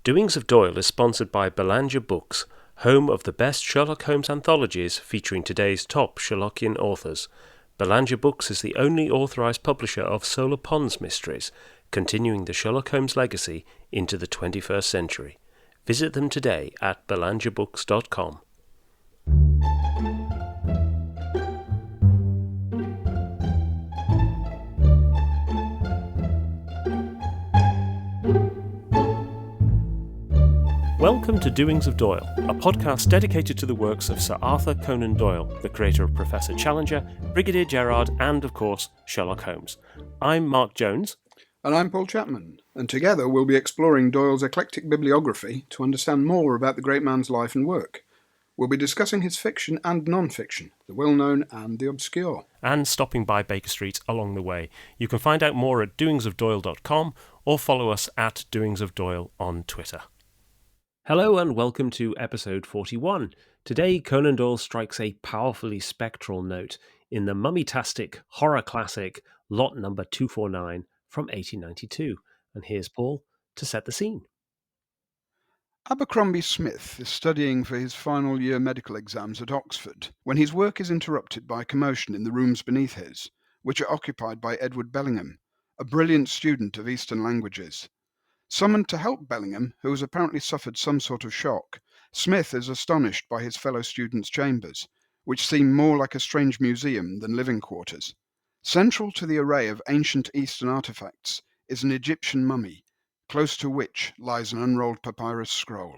Doings of Doyle is sponsored by Belanger Books, home of the best Sherlock Holmes anthologies featuring today's top Sherlockian authors. Belanger Books is the only authorised publisher of Solar Ponds mysteries, continuing the Sherlock Holmes legacy into the 21st century. Visit them today at belangerbooks.com. Welcome to Doings of Doyle, a podcast dedicated to the works of Sir Arthur Conan Doyle, the creator of Professor Challenger, Brigadier Gerard, and, of course, Sherlock Holmes. I'm Mark Jones. And I'm Paul Chapman, and together we'll be exploring Doyle's eclectic bibliography to understand more about the great man's life and work. We'll be discussing his fiction and non-fiction, the well-known and the obscure. And stopping by Baker Street along the way. You can find out more at doingsofdoyle.com or follow us at Doings of Doyle on Twitter. Hello and welcome to episode 41. Today, Conan Doyle strikes a powerfully spectral note in the Mummytastic horror classic lot number 249 from 1892. And here's Paul to set the scene. Abercrombie Smith is studying for his final year medical exams at Oxford when his work is interrupted by commotion in the rooms beneath his, which are occupied by Edward Bellingham, a brilliant student of Eastern languages. Summoned to help Bellingham, who has apparently suffered some sort of shock, Smith is astonished by his fellow students' chambers, which seem more like a strange museum than living quarters. Central to the array of ancient Eastern artefacts is an Egyptian mummy, close to which lies an unrolled papyrus scroll.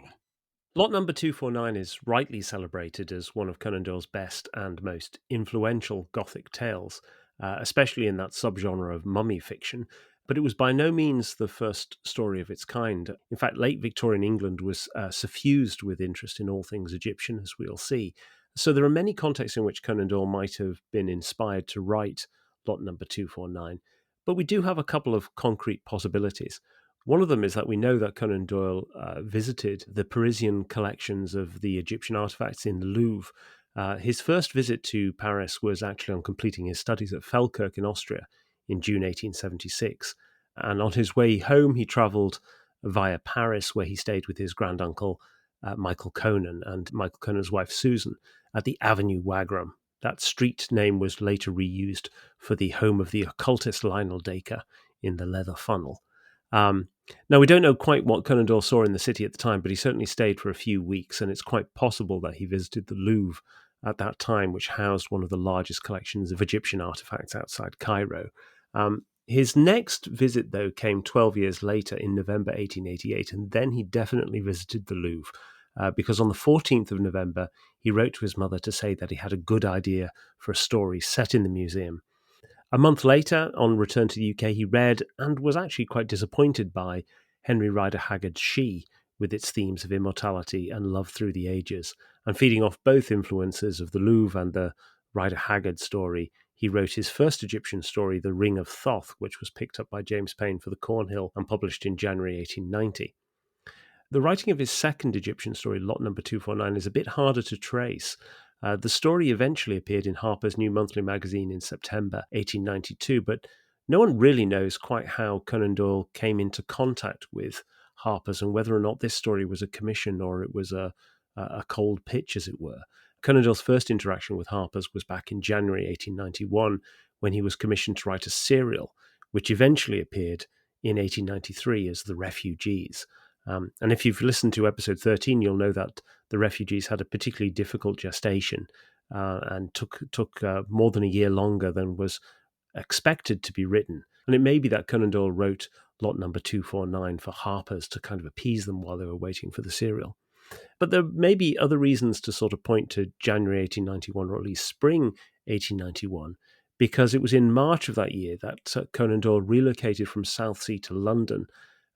Lot number 249 is rightly celebrated as one of Conan Doyle's best and most influential Gothic tales, especially in that subgenre of mummy fiction. But it was by no means the first story of its kind. In fact, late Victorian England was suffused with interest in all things Egyptian, as we'll see. So there are many contexts in which Conan Doyle might have been inspired to write lot number 249. But we do have a couple of concrete possibilities. One of them is that we know that Conan Doyle visited the Parisian collections of the Egyptian artifacts in the Louvre. His first visit to Paris was actually on completing his studies at Falkirk in Austria in June 1876. And on his way home, he travelled via Paris, where he stayed with his granduncle, Michael Conan, and Michael Conan's wife, Susan, at the Avenue Wagram. That street name was later reused for the home of the occultist Lionel Dacre in the Leather Funnel. Now, we don't know quite what Conan Doyle saw in the city at the time, but he certainly stayed for a few weeks, and it's quite possible that he visited the Louvre at that time, which housed one of the largest collections of Egyptian artifacts outside Cairo. His next visit, though, came 12 years later in November 1888, and then he definitely visited the Louvre, because on the 14th of November, he wrote to his mother to say that he had a good idea for a story set in the museum. A month later, on return to the UK, he read and was actually quite disappointed by Henry Rider Haggard's She, with its themes of immortality and love through the ages. And feeding off both influences of the Louvre and the Rider Haggard story, he wrote his first Egyptian story, The Ring of Thoth, which was picked up by James Payn for the Cornhill and published in January 1890. The writing of his second Egyptian story, lot number 249, is a bit harder to trace. The story eventually appeared in Harper's New Monthly magazine in September 1892, but no one really knows quite how Conan Doyle came into contact with Harper's and whether or not this story was a commission or it was a cold pitch, as it were. Conan Doyle's first interaction with Harper's was back in January 1891, when he was commissioned to write a serial, which eventually appeared in 1893 as The Refugees. And if you've listened to episode 13, you'll know that The Refugees had a particularly difficult gestation and took more than a year longer than was expected to be written. And it may be that Conan Doyle wrote lot number 249 for Harper's to kind of appease them while they were waiting for the serial. But there may be other reasons to sort of point to January 1891, or at least spring 1891, because it was in March of that year that Conan Doyle relocated from Southsea to London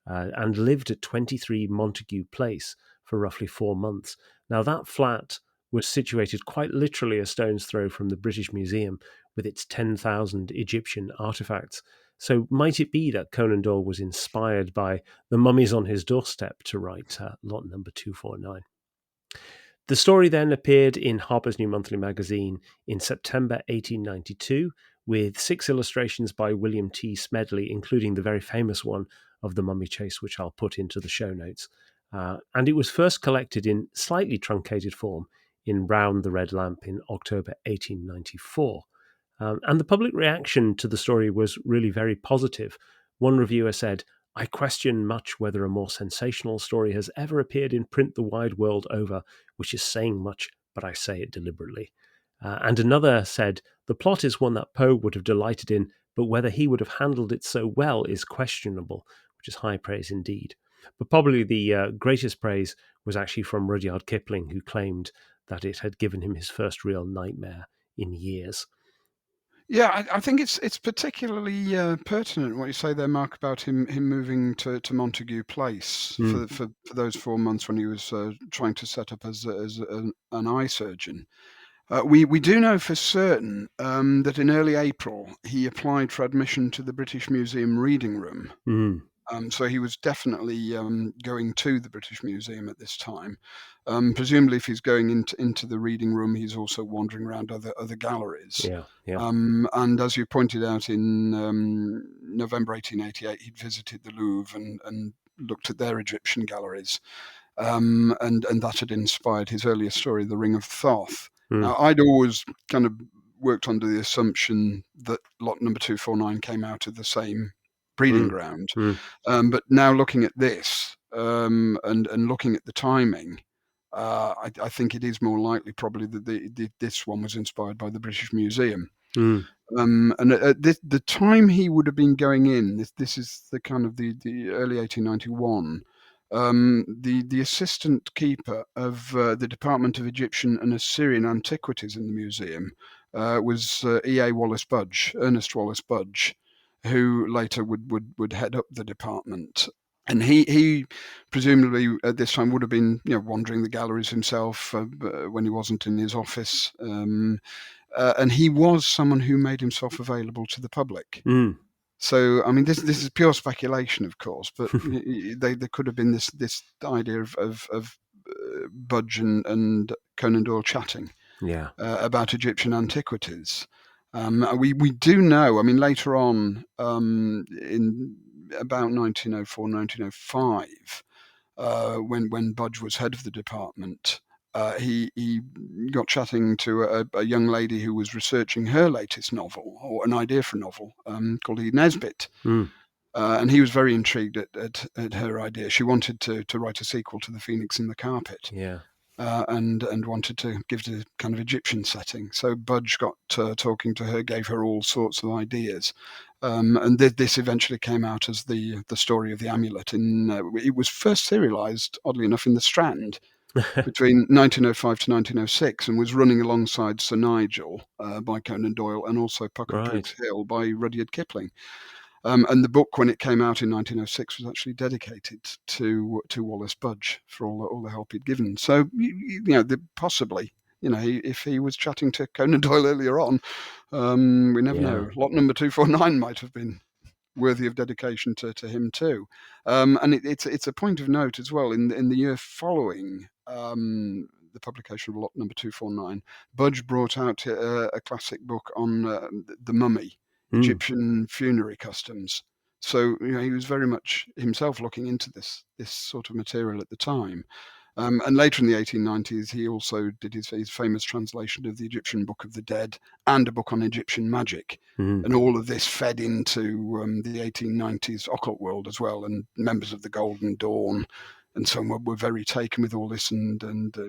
and lived at 23 Montague Place for roughly 4 months. Now, that flat was situated quite literally a stone's throw from the British Museum with its 10,000 Egyptian artifacts. So might it be that Conan Doyle was inspired by the mummies on his doorstep to write lot number 249? The story then appeared in Harper's New Monthly magazine in September 1892 with 6 illustrations by William T. Smedley, including the very famous one of the mummy chase, which I'll put into the show notes. and it was first collected in slightly truncated form in Round the Red Lamp in October 1894. And the public reaction to the story was really very positive. One reviewer said, "I question much whether a more sensational story has ever appeared in print the wide world over, which is saying much, but I say it deliberately." And another said, "The plot is one that Poe would have delighted in, but whether he would have handled it so well is questionable," which is high praise indeed. But probably the greatest praise was actually from Rudyard Kipling, who claimed that it had given him his first real nightmare in years. Yeah, I think it's particularly pertinent what you say there, Mark, about him moving to Montague Place Mm. for those 4 months when he was trying to set up as an eye surgeon. We do know for certain that in early April he applied for admission to the British Museum reading room. Mm. So he was definitely going to the British Museum at this time. Presumably, if he's going into the reading room, he's also wandering around other galleries. Yeah, yeah. And as you pointed out, in November 1888, he'd visited the Louvre and looked at their Egyptian galleries, and that had inspired his earlier story, The Ring of Thoth. Mm. Now, I'd always kind of worked under the assumption that lot number 249 came out of the same breeding Mm. ground. Mm. But now looking at this and looking at the timing, I think it is more likely probably that this one was inspired by the British Museum. Mm. And at the time he would have been going in, this is the kind of the early 1891. The assistant keeper of the Department of Egyptian and Assyrian Antiquities in the museum was E.A. Wallace Budge, Ernest Wallace Budge, who later would head up the department. And he presumably at this time would have been wandering the galleries himself when he wasn't in his office. And he was someone who made himself available to the public. Mm. So, I mean, this is pure speculation, of course, but there could have been this idea of Budge and Conan Doyle chatting Yeah. about Egyptian antiquities. We do know, I mean, later on in about 1904, 1905, when Budge was head of the department, he got chatting to a young lady who was researching her latest novel, or an idea for a novel, called Eden Nesbit. Mm. And he was very intrigued at her idea. She wanted to write a sequel to The Phoenix in the Carpet. Yeah. And wanted to give it a kind of Egyptian setting. So Budge got talking to her, gave her all sorts of ideas, and this eventually came out as the story of the amulet. It was first serialised, oddly enough, in the Strand between 1905 to 1906, and was running alongside Sir Nigel by Conan Doyle, and also Puck of Pook's Right. Hill by Rudyard Kipling. And the book, when it came out in 1906, was actually dedicated to Wallace Budge for all the help he'd given. So possibly, if he was chatting to Conan Doyle earlier on, we never Yeah. know. Lot number 249 might have been worthy of dedication to him too. And it's a point of note as well. In the year following the publication of lot number 249, Budge brought out a classic book on the mummy, Mm. Egyptian funerary customs. So he was very much himself looking into this sort of material at the time. And later in the 1890s, he also did his famous translation of the Egyptian Book of the Dead and a book on Egyptian magic. Mm. And all of this fed into the 1890s occult world as well. And members of the Golden Dawn and so on were very taken with all this. And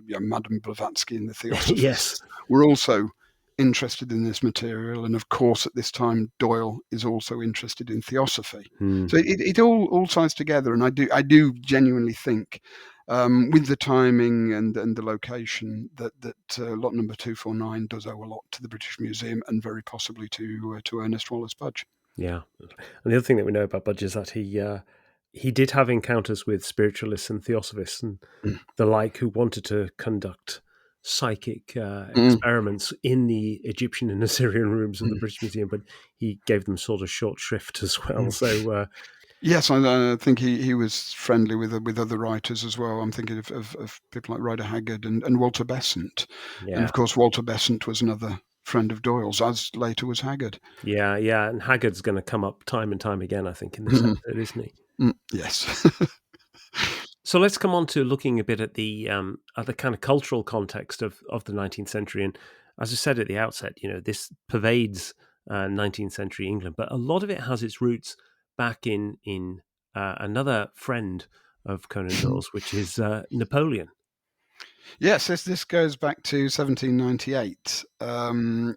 Madame Blavatsky and the Yes. Theosophists were also interested in this material. And of course, at this time, Doyle is also interested in theosophy. Mm. So it all ties together. And I do genuinely think, with the timing and the location, that lot number 249 does owe a lot to the British Museum and very possibly to Ernest Wallace Budge. Yeah. And the other thing that we know about Budge is that he did have encounters with spiritualists and theosophists and the like who wanted to conduct psychic Mm, experiments in the Egyptian and Assyrian rooms of the mm, British Museum, but he gave them sort of short shrift as well. mm. So, Yes, I think he was friendly with other writers as well. I'm thinking of people like Rider Haggard and Walter Besant. And yeah. of course, Walter Besant was another friend of Doyle's, as later was Haggard. Yeah, yeah. And Haggard's going to come up time and time again, I think, in this Mhm. episode, isn't he? Yes. So let's come on to looking a bit at the kind of cultural context of the 19th century. And as I said at the outset, this pervades 19th century England, but a lot of it has its roots back in another friend of Conan Doyle's, which is Napoleon. Yes, this goes back to 1798,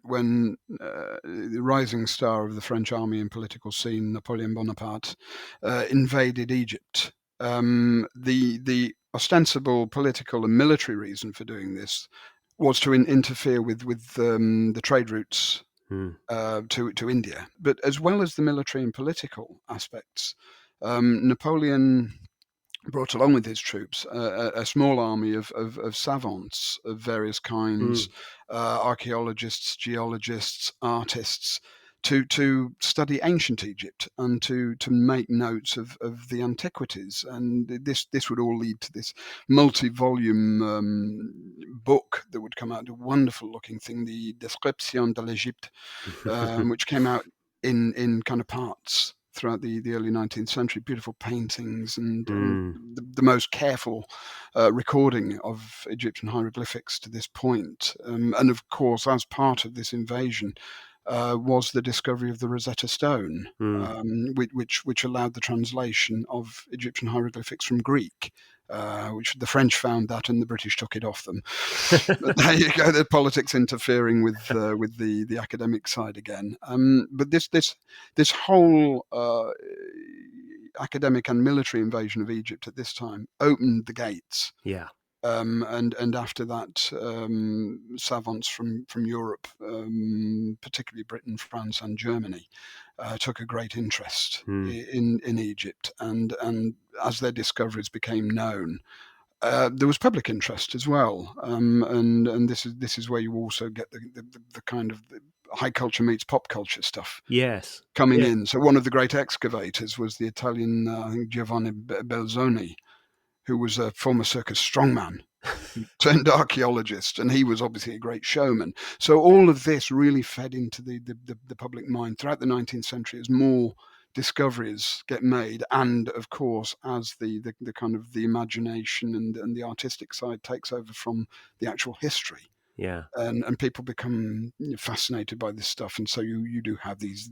when the rising star of the French army and political scene, Napoleon Bonaparte, invaded Egypt. The ostensible political and military reason for doing this was to interfere with the trade routes Mm, to India. But as well as the military and political aspects, Napoleon brought along with his troops a small army of savants of various kinds, mm, archaeologists, geologists, artists, to study ancient Egypt and to make notes of the antiquities. And this would all lead to this multi-volume book that would come out, a wonderful looking thing, the Description de l'Égypte, which came out in kind of parts throughout the early 19th century. Beautiful paintings and mm, the most careful recording of Egyptian hieroglyphics to this point. And of course, as part of this invasion, was the discovery of the Rosetta Stone, mm. which allowed the translation of Egyptian hieroglyphics from Greek. Which the French found that, and the British took it off them. But there you go. The politics interfering with the academic side again. But this whole academic and military invasion of Egypt at this time opened the gates. Yeah. And after that, savants from Europe, particularly Britain, France, and Germany, took a great interest Mm. in Egypt, and as their discoveries became known, there was public interest as well, and this is where you also get the kind of the high culture meets pop culture stuff Yes. coming Yeah. in. So one of the great excavators was the Italian, I think Giovanni Belzoni, who was a former circus strongman who turned archaeologist, and he was obviously a great showman. So all of this really fed into the public mind throughout the 19th century as more discoveries get made, and of course as the kind of the imagination and the artistic side takes over from the actual history. Yeah. And people become fascinated by this stuff, and so you do have these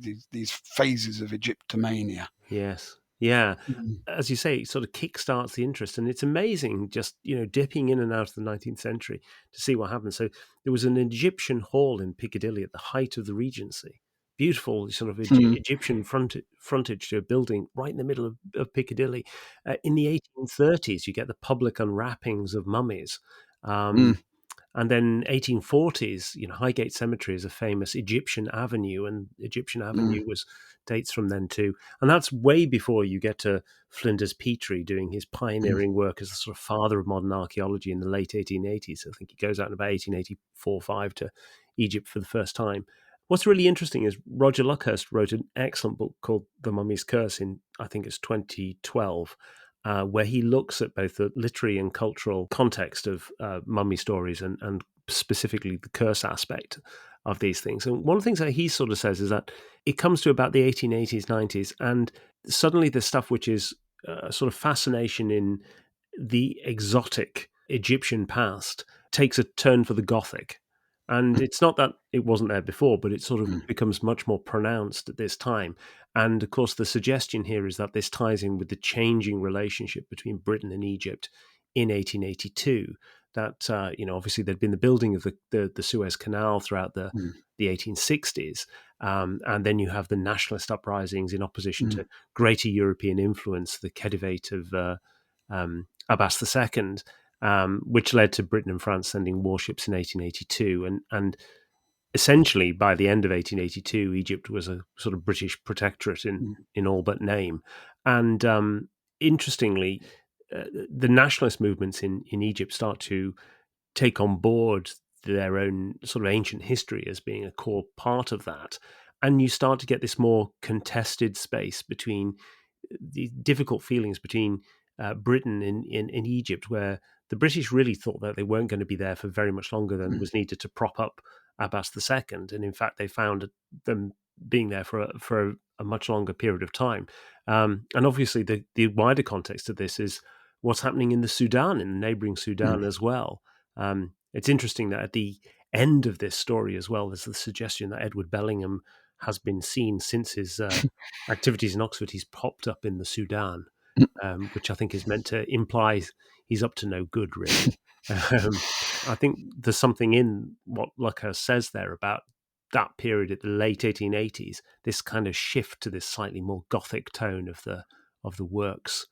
phases of Egyptomania. Yes. Yeah. Mm. As you say, it sort of kickstarts the interest. And it's amazing just, dipping in and out of the 19th century to see what happens. So there was an Egyptian hall in Piccadilly at the height of the Regency. Beautiful sort of Mm. Egyptian frontage to a building right in the middle of Piccadilly. In the 1830s, you get the public unwrappings of mummies. Mm. Um, and then 1840s, Highgate Cemetery is a famous Egyptian avenue, and Egyptian Mm. Avenue was dates from then too. And that's way before you get to Flinders Petrie doing his Mm. pioneering work as the sort of father of modern archaeology in the late 1880s. I think he goes out in about 1884-5 to Egypt for the first time. What's really interesting is Roger Luckhurst wrote an excellent book called The Mummy's Curse in, I think it's 2012, where he looks at both the literary and cultural context of mummy stories and specifically the curse aspect of these things. And one of the things that he sort of says is that it comes to about the 1880s, 90s, and suddenly there's stuff which is sort of fascination in the exotic Egyptian past takes a turn for the Gothic. And it's not that it wasn't there before, but it sort of Mm. becomes much more pronounced at this time. And of course, the suggestion here is that this ties in with the changing relationship between Britain and Egypt in 1882. That obviously there'd been the building of the Suez Canal throughout Mm. the 1860s, and then you have the nationalist uprisings in opposition Mm. to greater European influence, the Khedivate of Abbas II, which led to Britain and France sending warships in 1882, and essentially, by the end of 1882, Egypt was a sort of British protectorate Mm. in all but name. And interestingly, the nationalist movements in Egypt start to take on board their own sort of ancient history as being a core part of that. And you start to get this more contested space between the difficult feelings between Britain in Egypt, where the British really thought that they weren't going to be there for very much longer than Mm. was needed to prop up Abbas II, and in fact they found them being there for a much longer period of time. And obviously, the wider context of this is what's happening in the Sudan, in the neighboring Sudan mm, as well. It's interesting that at the end of this story as well, there's the suggestion that Edward Bellingham has been seen since his activities in Oxford. He's popped up in the Sudan, mm. which I think is meant to imply he's up to no good, really. Um, I think there's something in what Luckhurst says there about that period at the late 1880s, this kind of shift to this slightly more Gothic tone of the works.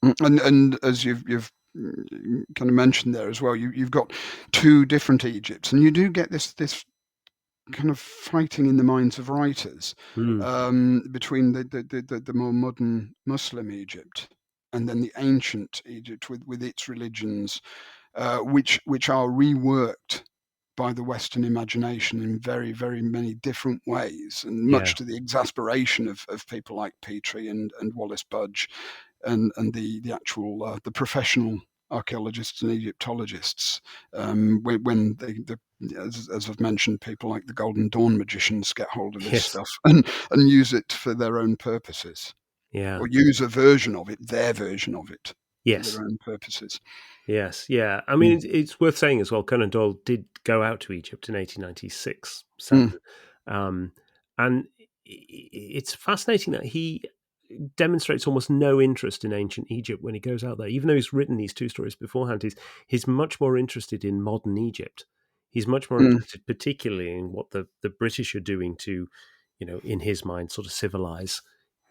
And as you've kind of mentioned there as well, you've got two different Egypts, and you do get this kind of fighting in the minds of writers Mm, between the more modern Muslim Egypt and then the ancient Egypt with its religions, which are reworked by the Western imagination in very, very many different ways, and yeah. much to the exasperation of people like Petrie and Wallace Budge, and the actual the professional archaeologists and Egyptologists, when as I've mentioned, people like the Golden Dawn magicians get hold of this Yes. stuff and use it for their own purposes, Yeah. or use a version of it, their version of it, for their Yes. own purposes. Yes. Yeah. I mean, Mm, it's worth saying as well. Conan Doyle did go out to Egypt in 1896, mm, 7, um, and it's fascinating that he demonstrates almost no interest in ancient Egypt when he goes out there. Even though he's written these two stories beforehand, he's much more interested in modern Egypt. He's much more mm, interested, particularly in what the British are doing to, in his mind, sort of civilize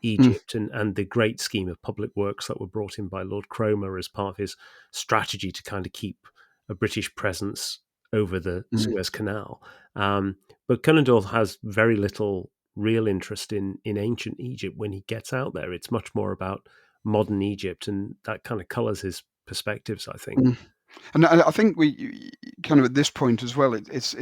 mm, Egypt, and the great scheme of public works that were brought in by Lord Cromer as part of his strategy to kind of keep a British presence over the mm. Suez Canal. But Conan Doyle has very little real interest in ancient Egypt when he gets out there. It's much more about modern Egypt, and that kind of colors his perspectives, I think. Mm. And I think we kind of at this point as well. It's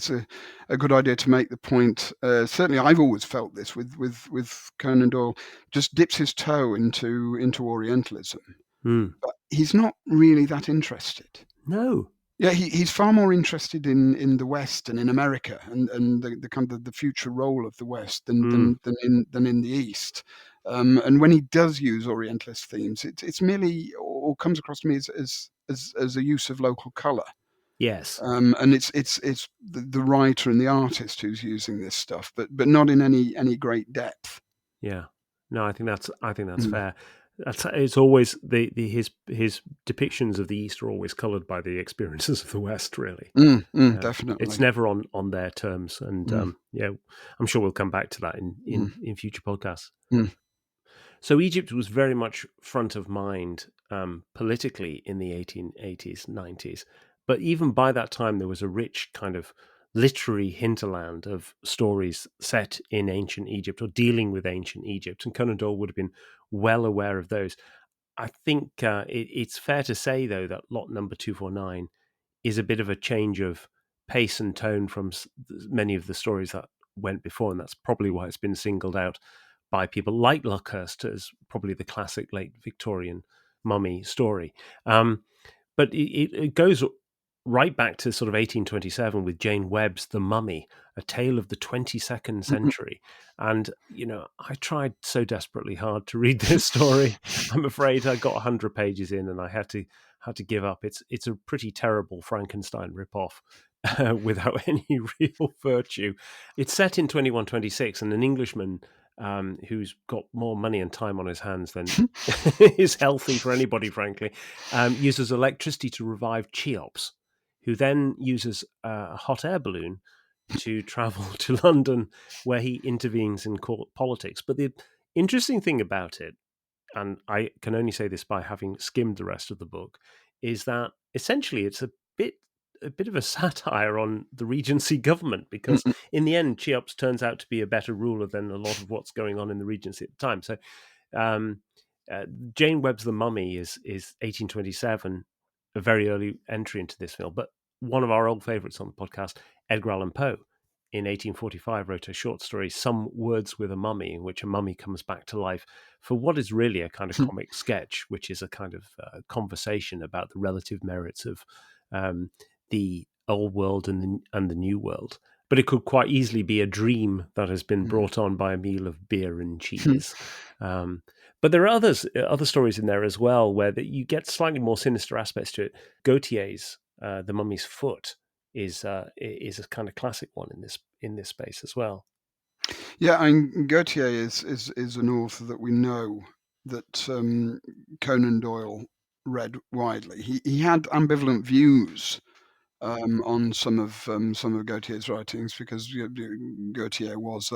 a good idea to make the point. Certainly, I've always felt this with Conan Doyle. Just dips his toe into Orientalism, Mm. but he's not really that interested. No. Yeah, he's far more interested in the West and in America and the kind of the future role of the West Mm. than in the East. And when he does use Orientalist themes, it's merely or comes across to me as a use of local colour. Yes. And it's the writer and the artist who's using this stuff, but not in any great depth. Yeah. No, I think that's Mm, fair. It's always his depictions of the East are always coloured by the experiences of the West, really. It's definitely. never on their terms, and Mm, yeah, I'm sure we'll come back to that in mm, in in future podcasts. mm, So Egypt was very much front of mind politically in the 1880s, 90s. But even by that time, there was a rich kind of literary hinterland of stories set in ancient Egypt or dealing with ancient Egypt. And Conan Doyle would have been well aware of those. I think it's fair to say, though, that lot number 249 is a bit of a change of pace and tone from many of the stories that went before. And that's probably why it's been singled out by people like Luckhurst as probably the classic late Victorian mummy story. But it goes right back to sort of 1827 with Jane Webb's The Mummy, a tale of the 22nd mm, century. And, I tried so desperately hard to read this story. I'm afraid I got 100 pages in and I had to give up. It's a pretty terrible Frankenstein ripoff. Without any real virtue. It's set in 2126, and an Englishman who's got more money and time on his hands than mm. is healthy for anybody, frankly, uses electricity to revive Cheops, who then uses a hot air balloon to travel to London, where he intervenes in court politics. But the interesting thing about it, and I can only say this by having skimmed the rest of the book, is that essentially it's a bit of a satire on the Regency government, because Mm, in the end, Cheops turns out to be a better ruler than a lot of what's going on in the Regency at the time. So, um, uh, Jane Webb's The Mummy is 1827, a very early entry into this film. But one of our old favourites on the podcast, Edgar Allan Poe, in 1845 wrote a short story, Some Words with a Mummy, in which a mummy comes back to life for what is really a kind of mm, comic sketch, which is a kind of conversation about the relative merits of um, the old world and the new world. But it could quite easily be a dream that has been mm, brought on by a meal of beer and mm. cheese. Um, But there are other stories in there as well where you get slightly more sinister aspects to it. Gautier's The Mummy's Foot is a kind of classic one in this space as well. Yeah, I mean, Gautier is an author that we know that Conan Doyle read widely. He had ambivalent views on some of Gautier's writings because Gautier was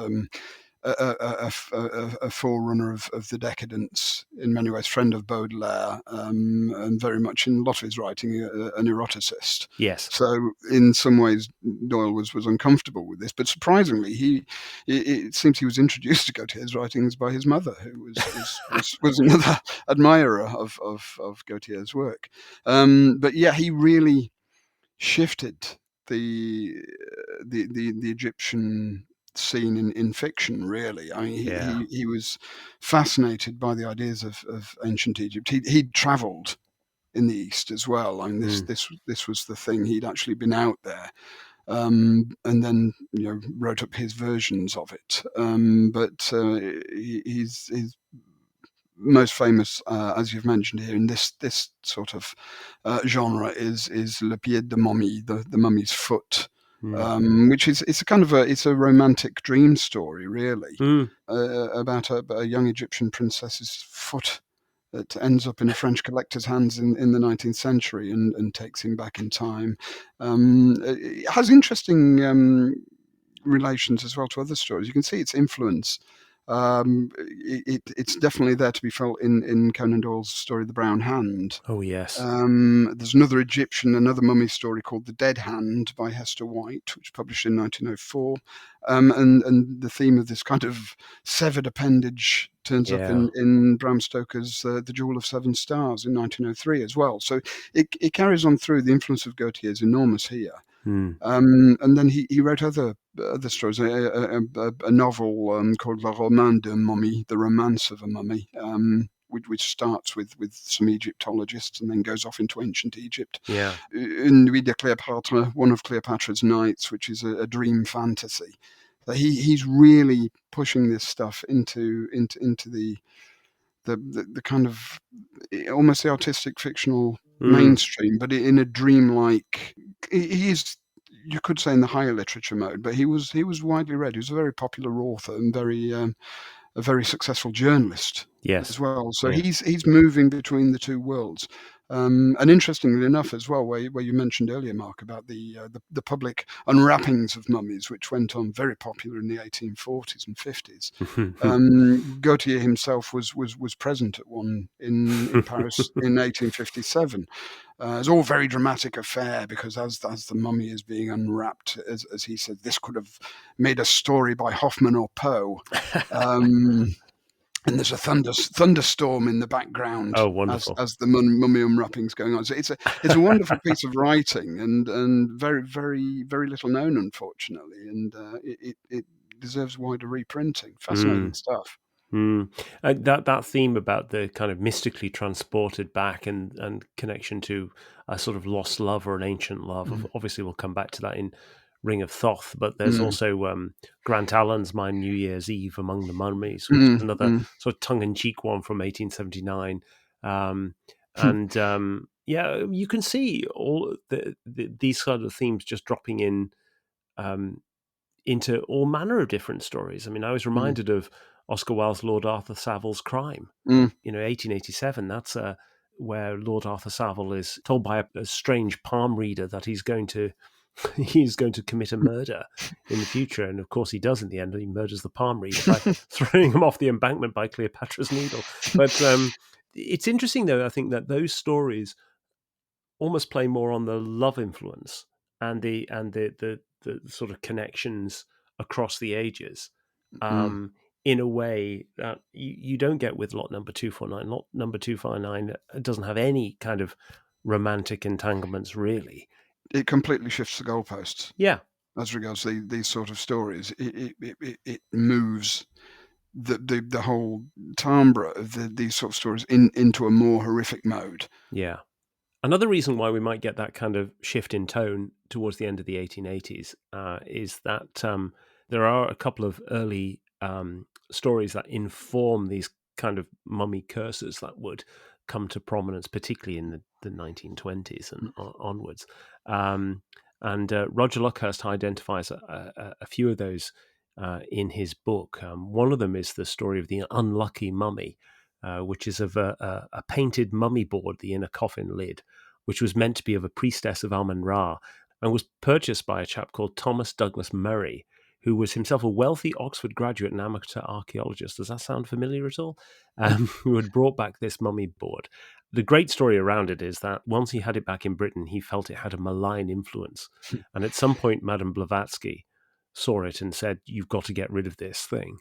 a forerunner of the decadence, in many ways, friend of Baudelaire, and very much in a lot of his writing an eroticist. Yes. So in some ways, Doyle was uncomfortable with this, but surprisingly, it seems he was introduced to Gautier's writings by his mother, who was another admirer of Gautier's work. But yeah, he really shifted the the Egyptian scene in fiction. Really, I mean, Yeah. he was fascinated by the ideas of ancient Egypt. He'd travelled in the East as well. I mean, Mm. this was the thing. He'd actually been out there, and then wrote up his versions of it. But he's most famous, as you've mentioned here, in this sort of genre is Le Pied de Momie, the mummy's foot, Mm. which is it's a kind of it's a romantic dream story, really, Mm. about a young Egyptian princess's foot that ends up in a French collector's hands in the 19th century and takes him back in time. It has interesting relations as well to other stories. You can see its influence. It's definitely there to be felt in Conan Doyle's story, The Brown Hand. Oh, yes. There's another mummy story called The Dead Hand by Hester White, which was published in 1904. And the theme of this kind of severed appendage turns up Yeah. in Bram Stoker's The Jewel of Seven Stars in 1903 as well. So it carries on through. The influence of Gautier is enormous here. Mm. And then he wrote other stories, a novel called Le Roman d'un Momie, The Romance of a Mummy, which starts with some Egyptologists and then goes off into ancient Egypt. Yeah. Une Nuit de Cléopâtre, one of Cleopatra's Nights, which is a dream fantasy. He's really pushing this stuff into the kind of almost the artistic fictional Mm. mainstream, but in a dreamlike. He's, you could say, in the higher literature mode, but he was widely read. He was a very popular author and a very successful journalist Yes. as well. So Yeah. he's moving between the two worlds. And interestingly enough, as well, where you mentioned earlier, Mark, about the public unwrappings of mummies, which went on very popular in the 1840s and 50s. Gautier himself was present at one in Paris in 1857. It's all very dramatic affair because as the mummy is being unwrapped, as he said, this could have made a story by Hoffman or Poe. And there's a thunderstorm in the background Oh, as wonderful. the mummy unwrapping's going on. So it's a wonderful piece of writing and very very little known, unfortunately, and it deserves wider reprinting. Fascinating Mm. stuff. Mm. That theme about the kind of mystically transported back and connection to a sort of lost love or an ancient love. Mm, Obviously, we'll come back to that in Ring of Thoth, but there's mm, also Grant Allen's My New Year's Eve Among the Mummies, which is mm, another mm. sort of tongue-in-cheek one from 1879. And yeah, you can see all these sort of themes just dropping in um, into all manner of different stories. I mean, I was Mm, reminded of Oscar Wilde's Lord Arthur Saville's Crime. mm. 1887. That's where Lord Arthur Savile is told by a strange palm reader that he's going to he's going to commit a murder in the future, and of course he does. In the end, he murders the palm reader by throwing him off the embankment by Cleopatra's Needle. But it's interesting, though. I think that those stories almost play more on the love influence and the sort of connections across the ages, Mm. um, in a way that you don't get with lot number 249. Lot number 259 doesn't have any kind of romantic entanglements, really. It completely shifts the goalposts Yeah, as regards these sort of stories. It moves the whole timbre of these sort of stories into a more horrific mode. yeah. Another reason why we might get that kind of shift in tone towards the end of the 1880s is that there are a couple of early stories that inform these kind of mummy curses that would come to prominence, particularly in the 1920s and onwards. And Roger Luckhurst identifies a few of those in his book. One of them is the story of the unlucky mummy, which is of a painted mummy board, the inner coffin lid, which was meant to be of a priestess of Amun-Ra, and was purchased by a chap called Thomas Douglas Murray, who was himself a wealthy Oxford graduate and amateur archaeologist. Does that sound familiar at all? Who had brought back this mummy board. The great story around it is that once he had it back in Britain, he felt it had a malign influence. And at some point, Madame Blavatsky saw it and said, "You've got to get rid of this thing."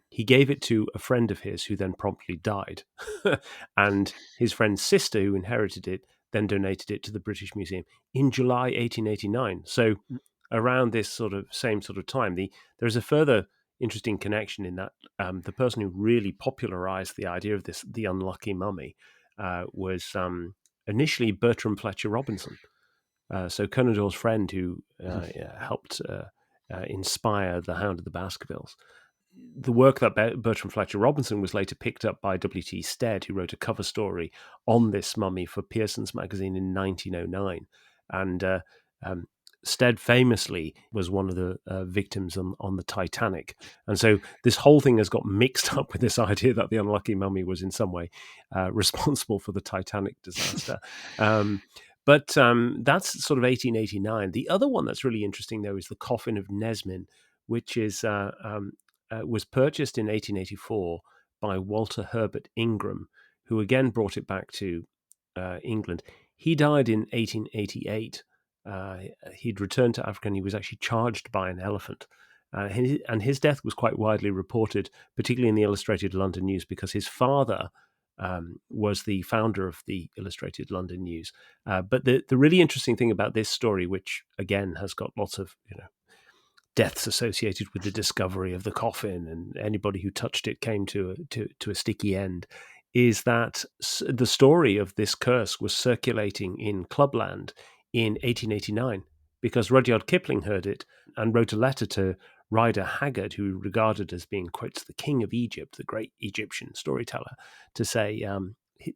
He gave it to a friend of his who then promptly died. And his friend's sister, who inherited it, then donated it to the British Museum in July 1889. So around this same sort of time, there is a further interesting connection in that the person who really popularized the idea of the unlucky mummy, was initially Bertram Fletcher Robinson. So Conan Doyle's friend who helped inspire The Hound of the Baskervilles. The work that Bertram Fletcher Robinson was later picked up by W.T. Stead, who wrote a cover story on this mummy for Pearson's magazine in 1909. And Stead famously was one of the victims on the Titanic. And so this whole thing has got mixed up with this idea that the unlucky mummy was in some way responsible for the Titanic disaster. But that's sort of 1889. The other one that's really interesting, though, is the coffin of Nesmin, which is was purchased in 1884 by Walter Herbert Ingram, who again brought it back to England. He died in 1888. He'd returned to Africa and he was actually charged by an elephant. And his death was quite widely reported, particularly in the Illustrated London News, because his father was the founder of the Illustrated London News. But the really interesting thing about this story, which again has got lots of deaths associated with the discovery of the coffin, and anybody who touched it came to a sticky end, is that the story of this curse was circulating in Clubland in 1889 because Rudyard Kipling heard it and wrote a letter to Rider Haggard, who regarded as being, quotes, the king of Egypt, the great Egyptian storyteller, to say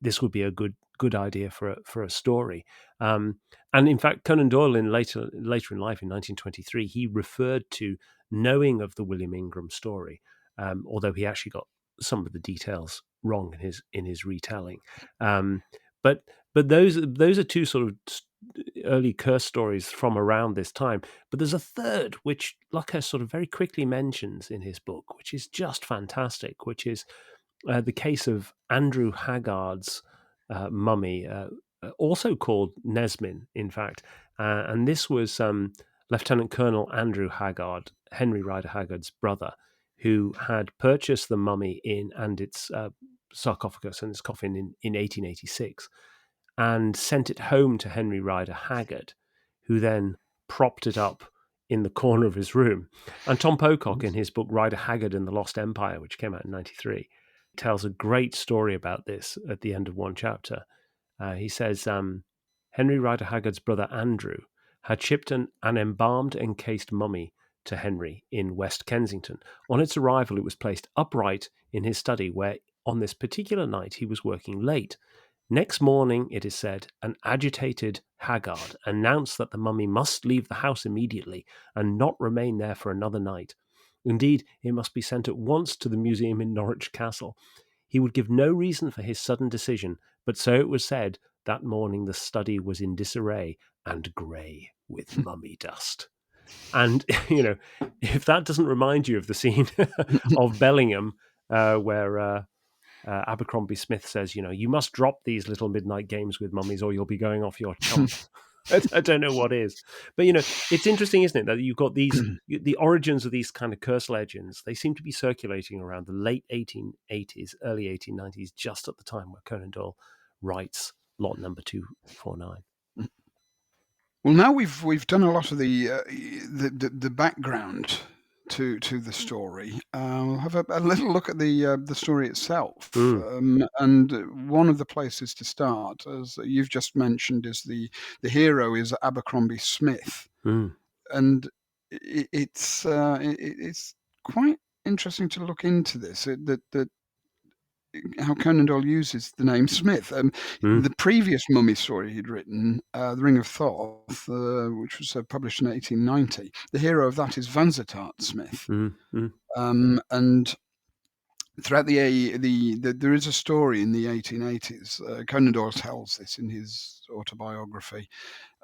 this would be a good idea for a story. And in fact, Conan Doyle, later in life, in 1923, he referred to knowing of the William Ingram story, although he actually got some of the details wrong in his retelling. But those are two sort of early curse stories from around this time. But there's a third, which Luckhurst sort of very quickly mentions in his book, which is just fantastic, which is the case of Andrew Haggard's mummy, also called Nesmin, in fact. And this was Lieutenant Colonel Andrew Haggard, Henry Rider Haggard's brother, who had purchased the mummy and its sarcophagus and its coffin in 1886 and sent it home to Henry Rider Haggard, who then propped it up in the corner of his room. And Tom Pocock, in his book Rider Haggard and the Lost Empire, which came out in 1993, tells a great story about this at the end of one chapter. He says, Henry Rider Haggard's brother Andrew had shipped an embalmed encased mummy to Henry in West Kensington. On its arrival, it was placed upright in his study, where on this particular night he was working late. Next morning, it is said, an agitated Haggard announced that the mummy must leave the house immediately and not remain there for another night. Indeed, it must be sent at once to the museum in Norwich Castle. He would give no reason for his sudden decision, but so it was said, that morning the study was in disarray and grey with mummy dust. And, if that doesn't remind you of the scene of Bellingham, where Abercrombie Smith says, you must drop these little midnight games with mummies or you'll be going off your chump. I don't know what is. But, it's interesting, isn't it, that you've got the origins of these kind of curse legends. They seem to be circulating around the late 1880s, early 1890s, just at the time where Conan Doyle writes lot number 249. Well, now we've done a lot of the background to the story. We'll have a little look at the story itself. And one of the places to start, as you've just mentioned, is the hero is Abercrombie Smith, and it's quite interesting to look into this. That how Conan Doyle uses the name Smith. Mm, The previous mummy story he'd written, The Ring of Thoth, which was published in 1890, the hero of that is Vansittart Smith. mm, mm. And throughout there is a story in the 1880s. Conan Doyle tells this in his autobiography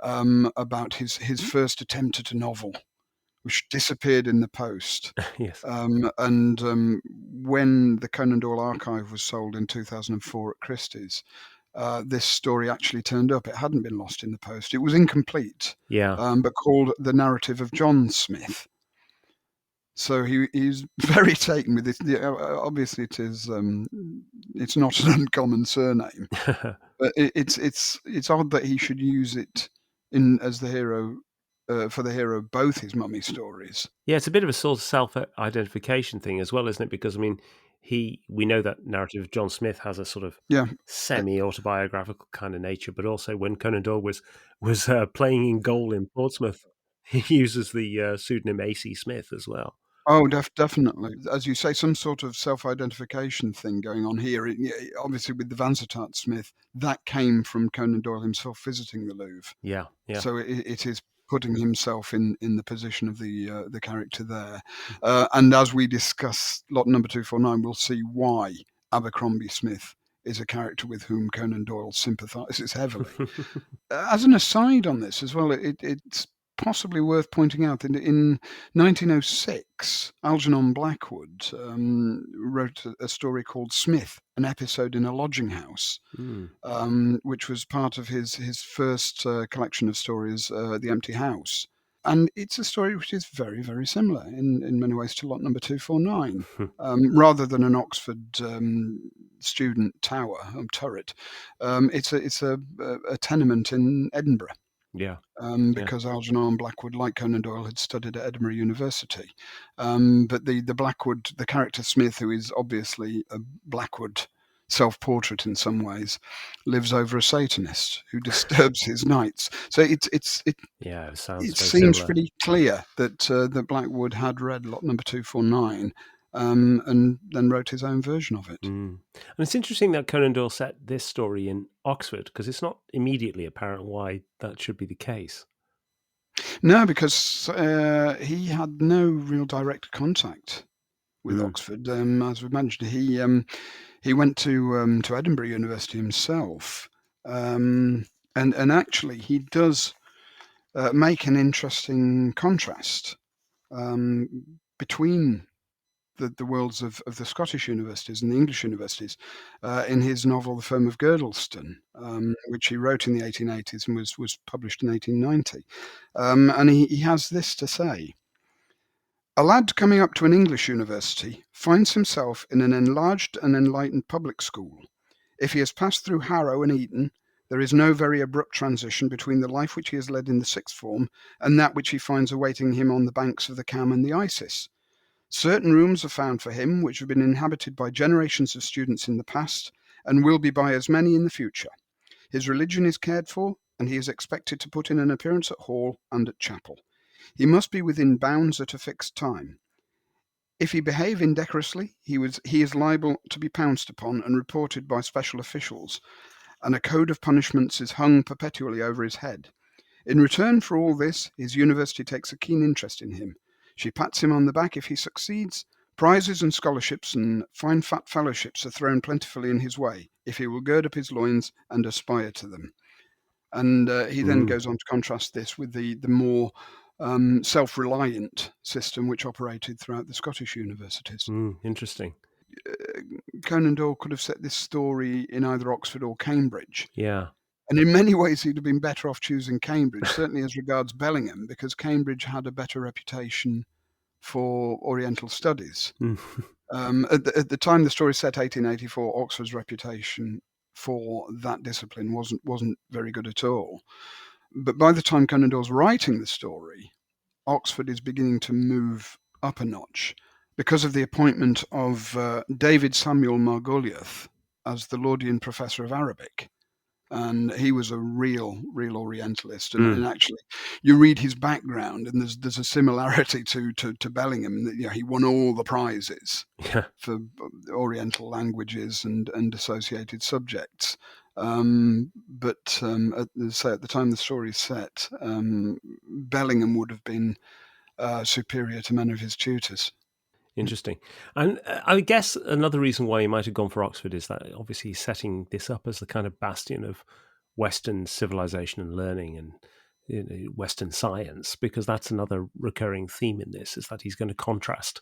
about his first attempt at a novel, which disappeared in the post. Yes. And when the Conan Doyle archive was sold in 2004 at Christie's, this story actually turned up. It hadn't been lost in the post. It was incomplete, Yeah. but called The Narrative of John Smith. So he's very taken with this. Obviously, it's not an uncommon surname, but it's odd that he should use it as the hero for the hero of both his mummy stories. Yeah, it's a bit of a sort of self-identification thing as well, isn't it? Because, I mean, we know that narrative of John Smith has a sort of Yeah, semi-autobiographical kind of nature, but also when Conan Doyle was playing in goal in Portsmouth, he uses the pseudonym A.C. Smith as well. oh, definitely. As you say, some sort of self-identification thing going on here. Obviously, with the Vansittart Smith, that came from Conan Doyle himself visiting the Louvre. Yeah, yeah. So it is putting himself in the position of the character there. And as we discuss lot number 249, we'll see why Abercrombie Smith is a character with whom Conan Doyle sympathises heavily. As an aside on this as well, it's possibly worth pointing out that in 1906, Algernon Blackwood wrote a story called Smith, an episode in a lodging house, which was part of his first collection of stories, The Empty House. And it's a story which is very, very similar in many ways to lot number 249. Rather than an Oxford student tower, turret, it's a tenement in Edinburgh. Yeah, yeah. Because Algernon Blackwood, like Conan Doyle, had studied at Edinburgh University. But the Blackwood, the character Smith, who is obviously a Blackwood self-portrait in some ways, lives over a Satanist who disturbs his nights. So it Yeah, it sounds very seems similar. pretty clear that Blackwood had read lot number 249 and then wrote his own version of it. And it's interesting that Conan Doyle set this story in Oxford, because it's not immediately apparent why that should be the case. No, because he had no real direct contact with Oxford. As we mentioned, he went to Edinburgh University himself, and actually he does make an interesting contrast between the worlds of the Scottish universities and the English universities in his novel The Firm of Girdleston, which he wrote in the 1880s and was published in 1890. And he has this to say: a lad coming up to an English university finds himself in an enlarged and enlightened public school. If he has passed through Harrow and Eton, there is no very abrupt transition between the life which he has led in the sixth form and that which he finds awaiting him on the banks of the Cam and the Isis. Certain rooms are found for him which have been inhabited by generations of students in the past and will be by as many in the future. His religion is cared for, and he is expected to put in an appearance at hall and at chapel. He must be within bounds at a fixed time. If he behave indecorously, he is liable to be pounced upon and reported by special officials, and a code of punishments is hung perpetually over his head. In return for all this, his university takes a keen interest in him. She pats him on the back if he succeeds. Prizes and scholarships and fine fat fellowships are thrown plentifully in his way, if he will gird up his loins and aspire to them. And he then goes on to contrast this with the more self-reliant system which operated throughout the Scottish universities. Interesting. Conan Doyle could have set this story in either Oxford or Cambridge. Yeah. And in many ways, he'd have been better off choosing Cambridge, certainly as regards Bellingham, because Cambridge had a better reputation for Oriental studies. At the time the story set, 1884, Oxford's reputation for that discipline wasn't very good at all. But by the time Conan Doyle's writing the story, Oxford is beginning to move up a notch because of the appointment of David Samuel Margoliouth as the Laudian Professor of Arabic. and he was a real Orientalist. Mm. And actually, you read his background, and there's a similarity to Bellingham. That, he won all the prizes Yeah. for Oriental languages and associated subjects. At the time the story is set, Bellingham would have been superior to many of his tutors. Interesting. And I guess another reason why he might have gone for Oxford is that obviously he's setting this up as the kind of bastion of Western civilization and learning and Western science, because that's another recurring theme in this, is that he's going to contrast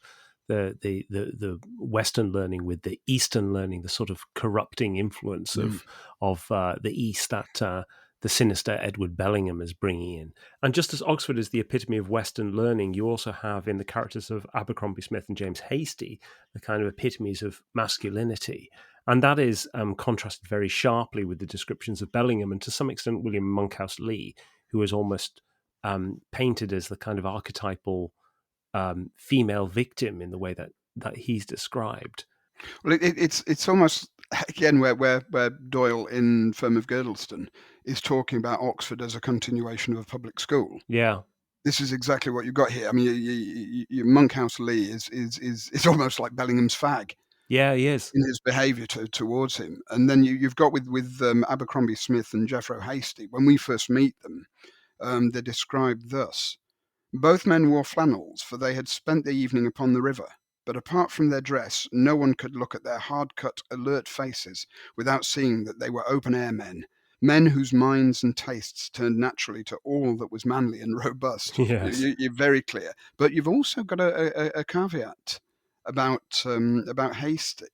the Western learning with the Eastern learning, the sort of corrupting influence Mm. of the East that the sinister Edward Bellingham is bringing in. And just as Oxford is the epitome of Western learning, you also have in the characters of Abercrombie Smith and James Hastie the kind of epitomes of masculinity. And that is contrasted very sharply with the descriptions of Bellingham and to some extent William Monkhouse Lee, who is almost painted as the kind of archetypal female victim in the way that he's described. Well, it's almost again where Doyle in Firm of Girdleston is talking about Oxford as a continuation of a public school. Yeah. This is exactly what you've got here. I mean, Monkhouse Lee is almost like Bellingham's fag Yeah, he is. in his behaviour towards him. And then you've got with Abercrombie Smith and Jeffro Hastie. When we first meet them, they're described thus: both men wore flannels, for they had spent the evening upon the river. But apart from their dress, no one could look at their hard-cut, alert faces without seeing that they were open-air men, men whose minds and tastes turned naturally to all that was manly and robust. Yes. You're very clear. But you've also got a caveat about Hastie,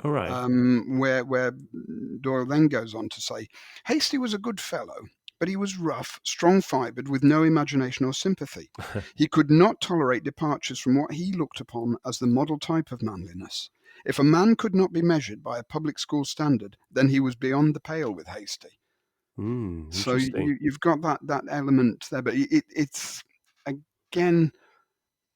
All right. where Doyle then goes on to say, Hastie was a good fellow, but he was rough, strong-fibred, with no imagination or sympathy. He could not tolerate departures from what he looked upon as the model type of manliness. If a man could not be measured by a public school standard, then he was beyond the pale with Hastie. So Interesting. you've got that element there, but it's again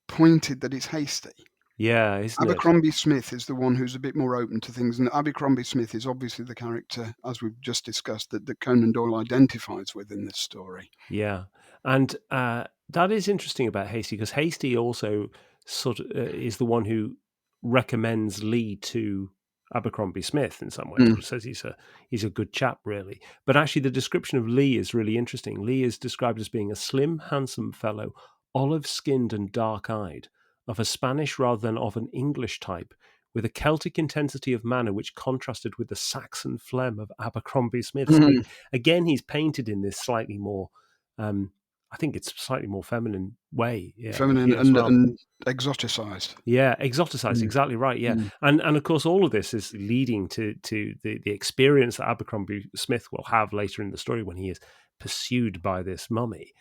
pointed that it's Hastie. Yeah, isn't it? Abercrombie Smith is the one who's a bit more open to things, and Abercrombie Smith is obviously the character, as we've just discussed, that Conan Doyle identifies with in this story. Yeah, and that is interesting about Hastie, because Hastie also sort of is the one who recommends Lee to Abercrombie Smith in some ways, Mm. or says he's a good chap, really. But actually, the description of Lee is really interesting. Lee is described as being a slim, handsome fellow, olive-skinned and dark-eyed, of a Spanish rather than of an English type, with a Celtic intensity of manner which contrasted with the Saxon phlegm of Abercrombie Smith. So Mm. again, he's painted in this slightly more, I think it's slightly more feminine way, yeah, Feminine here as well. and exoticized. Yeah, exoticized, Mm. exactly right. Yeah, Mm. and of course, all of this is leading to the experience that Abercrombie Smith will have later in the story when he is pursued by this mummy.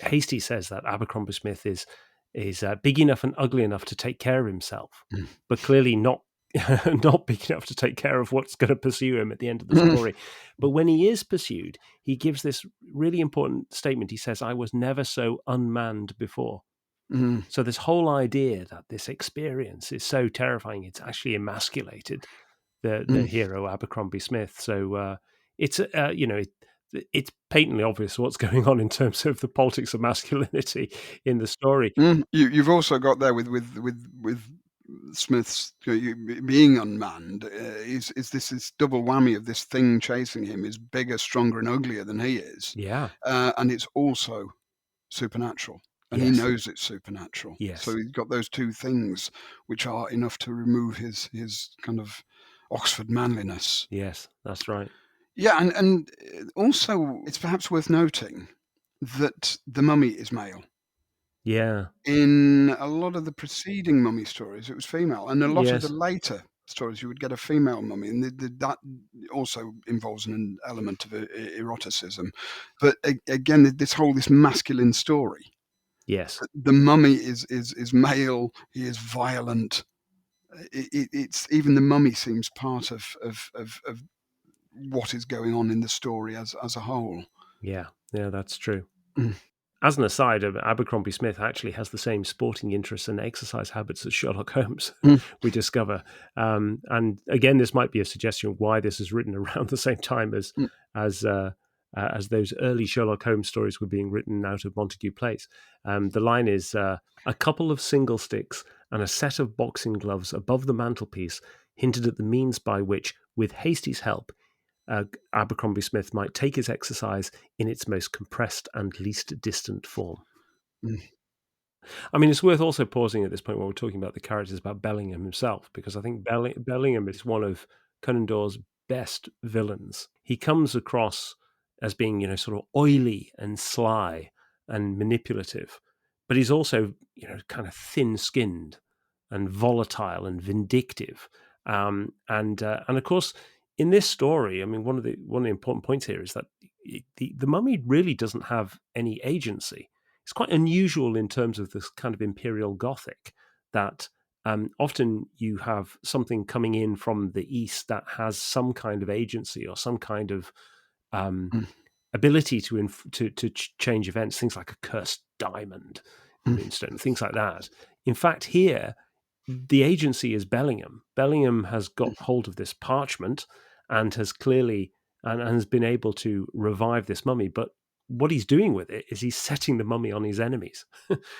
Hastie says that Abercrombie Smith is big enough and ugly enough to take care of himself, Mm. but clearly not not big enough to take care of what's going to pursue him at the end of the Mm. story. But when he is pursued, he gives this really important statement. He says, "I was never so unmanned before." Mm. So this whole idea that this experience is so terrifying, it's actually emasculated the Mm. hero Abercrombie Smith. So it's it's patently obvious what's going on in terms of the politics of masculinity in the story. Mm. You've also got there with Smith's being unmanned, is this double whammy of this thing chasing him is bigger, stronger, and uglier than he is, Yeah. and it's also supernatural, and he Yes. knows it's supernatural. So Yes. he's got those two things, which are enough to remove his kind of Oxford manliness. Yes. That's right. Yeah, and also it's perhaps worth noting that the mummy is male. Yeah. In a lot of the preceding mummy stories, it was female, and a lot of the Yes. later stories, you would get a female mummy, and that also involves an element of eroticism. But again, this masculine story. Yes. The mummy is male. He is violent. It's even the mummy seems part of what is going on in the story as a whole. Yeah. Yeah. That's true. Mm. As an aside, Abercrombie Smith actually has the same sporting interests and exercise habits as Sherlock Holmes, Mm, we discover. And again, this might be a suggestion of why this is written around the same time mm, as as those early Sherlock Holmes stories were being written out of Montague Place. The line is a couple of single sticks and a set of boxing gloves above the mantelpiece hinted at the means by which, with Hasty's help, Abercrombie Smith might take his exercise in its most compressed and least distant form. mm, I mean, it's worth also pausing at this point when we're talking about the characters about Bellingham himself, because I think Bellingham is one of Conan Doyle's best villains. He comes across as being, sort of oily and sly and manipulative, but he's also, kind of thin-skinned and volatile and vindictive. And of course, in this story, I mean, one of the important points here is that the mummy really doesn't have any agency. It's quite unusual in terms of this kind of Imperial Gothic that often you have something coming in from the East that has some kind of agency or some kind of um, mm, ability to change events, things like a cursed diamond, mm, moonstone, things like that. In fact, here the agency is Bellingham. Bellingham has got hold of this parchment and has clearly and has been able to revive this mummy. But what he's doing with it is he's setting the mummy on his enemies.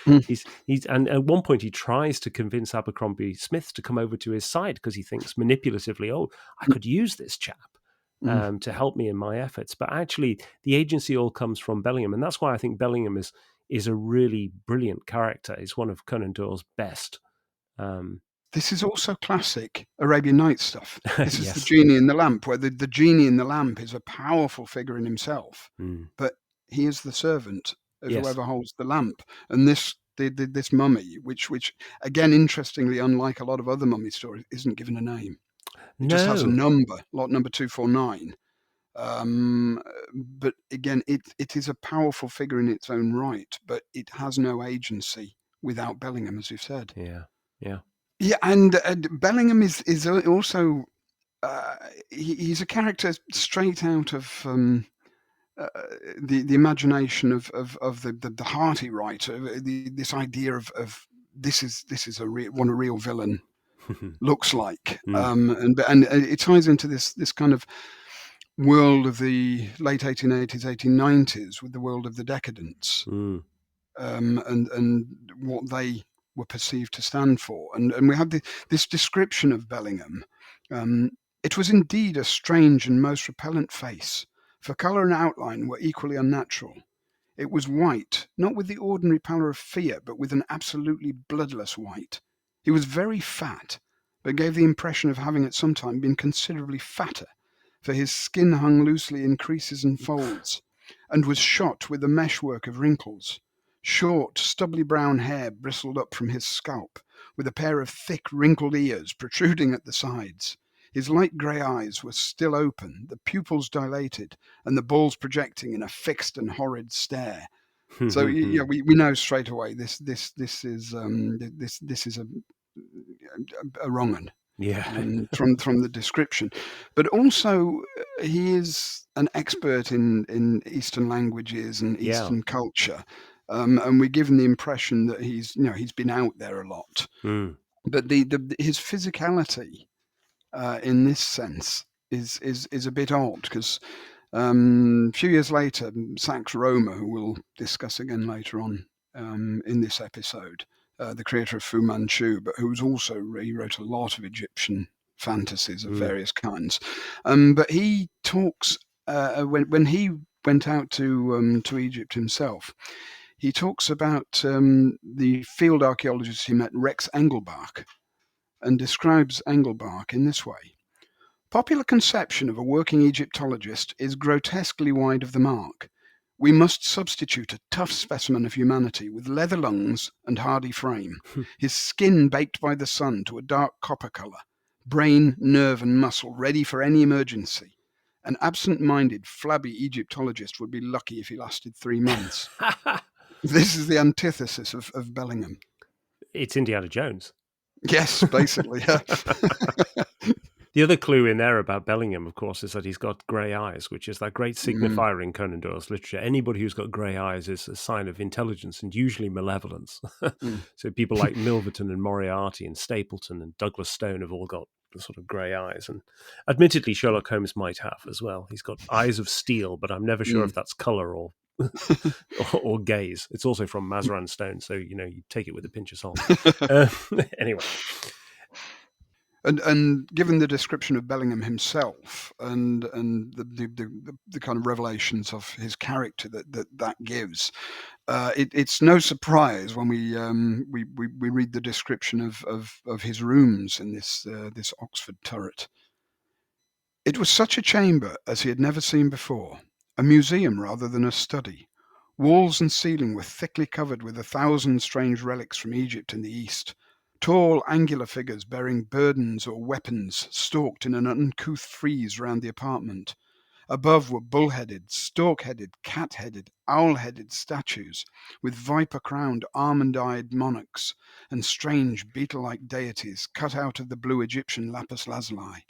mm, he's and at one point he tries to convince Abercrombie Smith to come over to his side because he thinks manipulatively, oh, I mm, could use this chap mm. to help me in my efforts. But actually, the agency all comes from Bellingham, and that's why I think Bellingham is a really brilliant character. He's one of Conan Doyle's best. Um, This is also classic Arabian Nights stuff. This is the yes. genie in the lamp, where the genie in the lamp is a powerful figure in himself, Mm. but he is the servant of Yes. whoever holds the lamp. And this mummy, which again, interestingly, unlike a lot of other mummy stories, isn't given a name. It just has a No. number, lot number 249. But again, it is a powerful figure in its own right, but it has no agency without Bellingham, as you've said. Yeah. Yeah. Yeah, and Bellingham is also uh, he's a character straight out of uh, the imagination of the hearty writer. This idea of this is what a real villain looks like, mm. and it ties into this kind of world of the late 1880s, 1890s with the world of the decadents, Mm. and what they were perceived to stand for. And we have this description of Bellingham. Um, it was indeed a strange and most repellent face, for colour and outline were equally unnatural. It was white, not with the ordinary pallor of fear, but with an absolutely bloodless white. He was very fat, but gave the impression of having at some time been considerably fatter, for his skin hung loosely in creases and folds, and was shot with a meshwork of wrinkles. Short, stubbly brown hair bristled up from his scalp, with a pair of thick, wrinkled ears protruding at the sides. His light grey eyes were still open, the pupils dilated, and the balls projecting in a fixed and horrid stare. So yeah, we know straight away this is a wrong un, yeah. from the description, but also he is an expert in Eastern languages and yeah. Eastern culture, and we're given the impression that he's been out there a lot. Mm. But his physicality in this sense is a bit odd because a few years later, Sax Rohmer, who we'll discuss again later on in this episode, the creator of Fu Manchu, but who was also he wrote a lot of Egyptian fantasies of Mm. various kinds. But he talks when he went out to Egypt himself. He talks about the field archaeologist he met, Rex Engelbach, and describes Engelbach in this way. Popular conception of a working Egyptologist is grotesquely wide of the mark. We must substitute a tough specimen of humanity with leather lungs and hardy frame, his skin baked by the sun to a dark copper colour, brain, nerve, and muscle ready for any emergency. An absent-minded, flabby Egyptologist would be lucky if he lasted 3 months. This is the antithesis of Bellingham. It's Indiana Jones. Yes, basically. Yeah. The other clue in there about Bellingham, of course, is that he's got grey eyes, which is that great Mm, signifier in Conan Doyle's literature. Anybody who's got grey eyes is a sign of intelligence and usually malevolence. mm. So people like Milverton and Moriarty and Stapleton and Douglas Stone have all got the sort of grey eyes. And admittedly, Sherlock Holmes might have as well. He's got eyes of steel, but I'm never sure Mm. if that's colour or or gaze. It's also from Mazarin Stone, so you take it with a pinch of salt. Anyway, And given the description of Bellingham himself and the kind of revelations of his character that gives, it's no surprise when we read the description of his rooms in this Oxford turret. It was such a chamber as he had never seen before, a museum rather than a study. Walls and ceiling were thickly covered with 1,000 strange relics from Egypt and the East. Tall, angular figures bearing burdens or weapons stalked in an uncouth frieze round the apartment. Above were bull-headed, stork-headed, cat-headed, owl-headed statues, with viper-crowned, almond-eyed monarchs, and strange beetle-like deities cut out of the blue Egyptian lapis lazuli.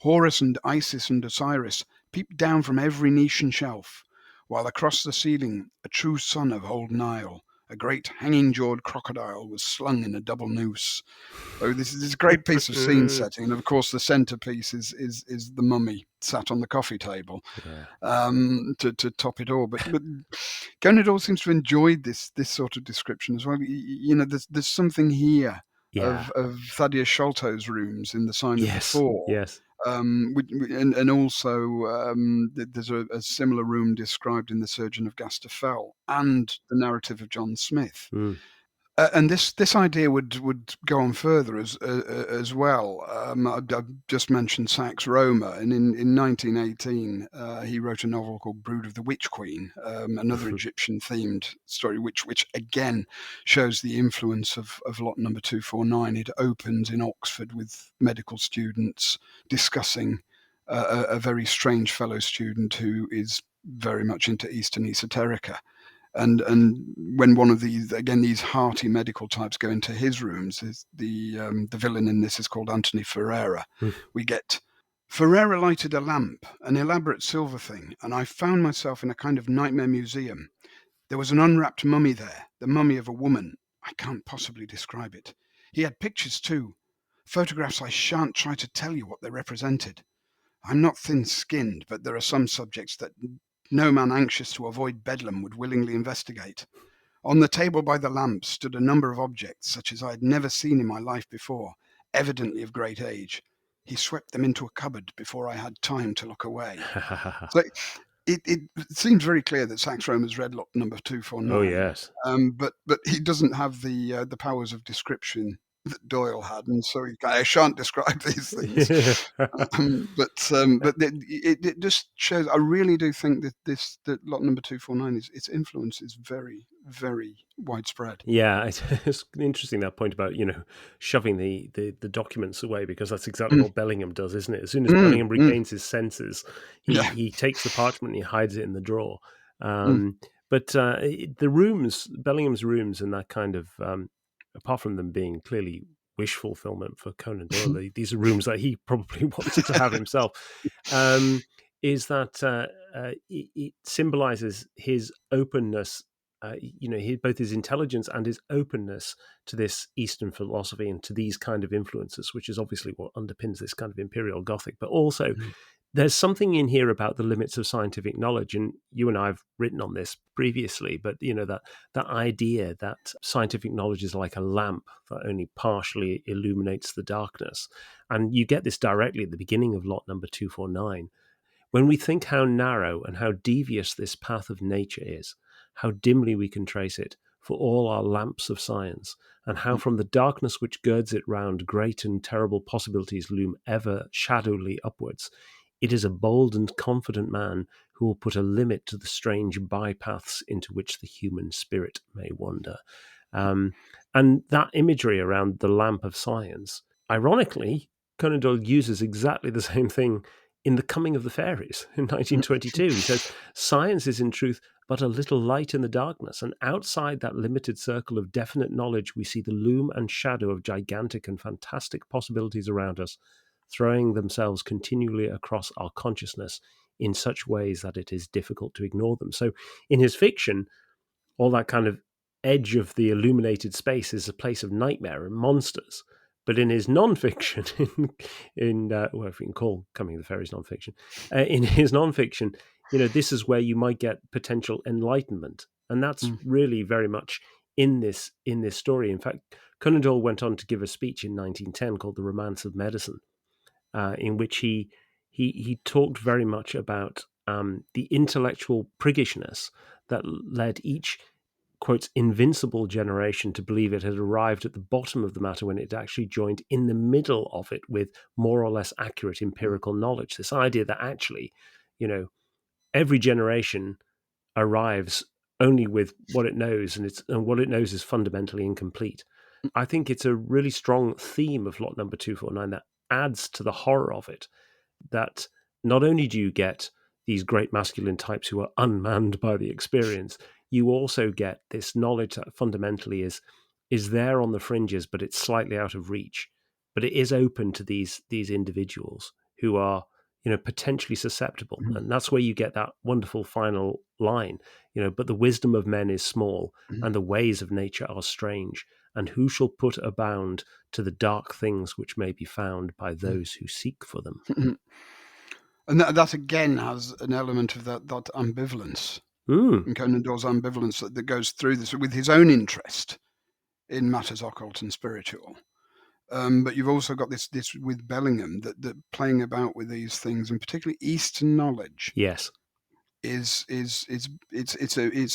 Horus and Isis and Osiris peeped down from every niche and shelf, while across the ceiling a true son of old Nile, a great hanging-jawed crocodile, was slung in a double noose. So this is a great piece of scene setting, and of course the centerpiece is the mummy sat on the coffee table yeah, to top it all. But Conan Doyle seems to have enjoyed this sort of description as well. There's something here yeah, of Thaddeus Sholto's rooms in The Sign of the yes, Four. yes. And also there's a similar room described in The Surgeon of Gaster Fell and the narrative of John Smith. Mm. And this idea would go on further as well. I've just mentioned Sax Roma, and in 1918 he wrote a novel called Brood of the Witch Queen, another Egyptian themed story, which again shows the influence of lot number 249. It opens in Oxford with medical students discussing a very strange fellow student who is very much into Eastern esoterica. And when one of these hearty medical types go into his rooms, is the villain in this is called Anthony Ferreira. Mm. We get Ferreira lighted a lamp, an elaborate silver thing, and I found myself in a kind of nightmare museum. There was an unwrapped mummy there, the mummy of a woman. I can't possibly describe it. He had pictures too, photographs. I shan't try to tell you what they represented. I'm not thin-skinned, but there are some subjects that no man anxious to avoid Bedlam would willingly investigate. On the table by the lamp stood a number of objects such as I had never seen in my life before, evidently of great age. He swept them into a cupboard before I had time to look away. So it seems very clear that Sax Roma's read lot number Oh 249, yes. but he doesn't have the powers of description that Doyle had, and so I shan't describe these things. It just shows. I really do think that lot number 249 its influence is very, very widespread. Yeah, it's interesting that point about shoving the documents away, because that's exactly Mm, what Bellingham does, isn't it? As soon as mm, Bellingham mm, regains his senses, he yeah. he takes the parchment and he hides it in the drawer. Mm, But the rooms, Bellingham's rooms, and that kind of apart from them being clearly wish fulfillment for Conan Doyle, these are rooms that he probably wanted to have himself. Is that it symbolizes his openness, both his intelligence and his openness to this Eastern philosophy and to these kind of influences, which is obviously what underpins this kind of Imperial Gothic. But also, mm, there's something in here about the limits of scientific knowledge, and you and I have written on this previously. But that idea that scientific knowledge is like a lamp that only partially illuminates the darkness, and you get this directly at the beginning of lot number 249. When we think how narrow and how devious this path of nature is, how dimly we can trace it for all our lamps of science, and how mm, from the darkness which girds it round great and terrible possibilities loom ever shadowly upwards, it is a bold and confident man who will put a limit to the strange bypaths into which the human spirit may wander. Um, and that imagery around the lamp of science, ironically, Conan Doyle uses exactly the same thing in The Coming of the Fairies in mm. 1922. He says, science is in truth but a little light in the darkness, and outside that limited circle of definite knowledge we see the loom and shadow of gigantic and fantastic possibilities around us, throwing themselves continually across our consciousness in such ways that it is difficult to ignore them. So in his fiction, all that kind of edge of the illuminated space is a place of nightmare and monsters. But in his non-fiction, well, if we can call Coming of the Fairies non-fiction, in his non-fiction, this is where you might get potential enlightenment, and that's really very much in this story. In fact, Conan Doyle went on to give a speech in 1910 called "The Romance of Medicine," in which he talked very much about the intellectual priggishness that led each, quotes, invincible generation to believe it had arrived at the bottom of the matter when it actually joined in the middle of it with more or less accurate empirical knowledge. This idea that actually, every generation arrives only with what it knows, and what it knows is fundamentally incomplete. I think it's a really strong theme of lot number 249 that adds to the horror of it, that not only do you get these great masculine types who are unmanned by the experience, you also get this knowledge that fundamentally is there on the fringes, but it's slightly out of reach. But it is open to these individuals who are, potentially susceptible. And that's where you get that wonderful final line, but the wisdom of men is small, and the ways of nature are strange. And who shall put a bound to the dark things which may be found by those who seek for them? And that again has an element of that ambivalence. And Conan Doyle's ambivalence that goes through this with his own interest in matters occult and spiritual. But you've also got this with Bellingham that playing about with these things, and particularly Eastern knowledge. Yes, it's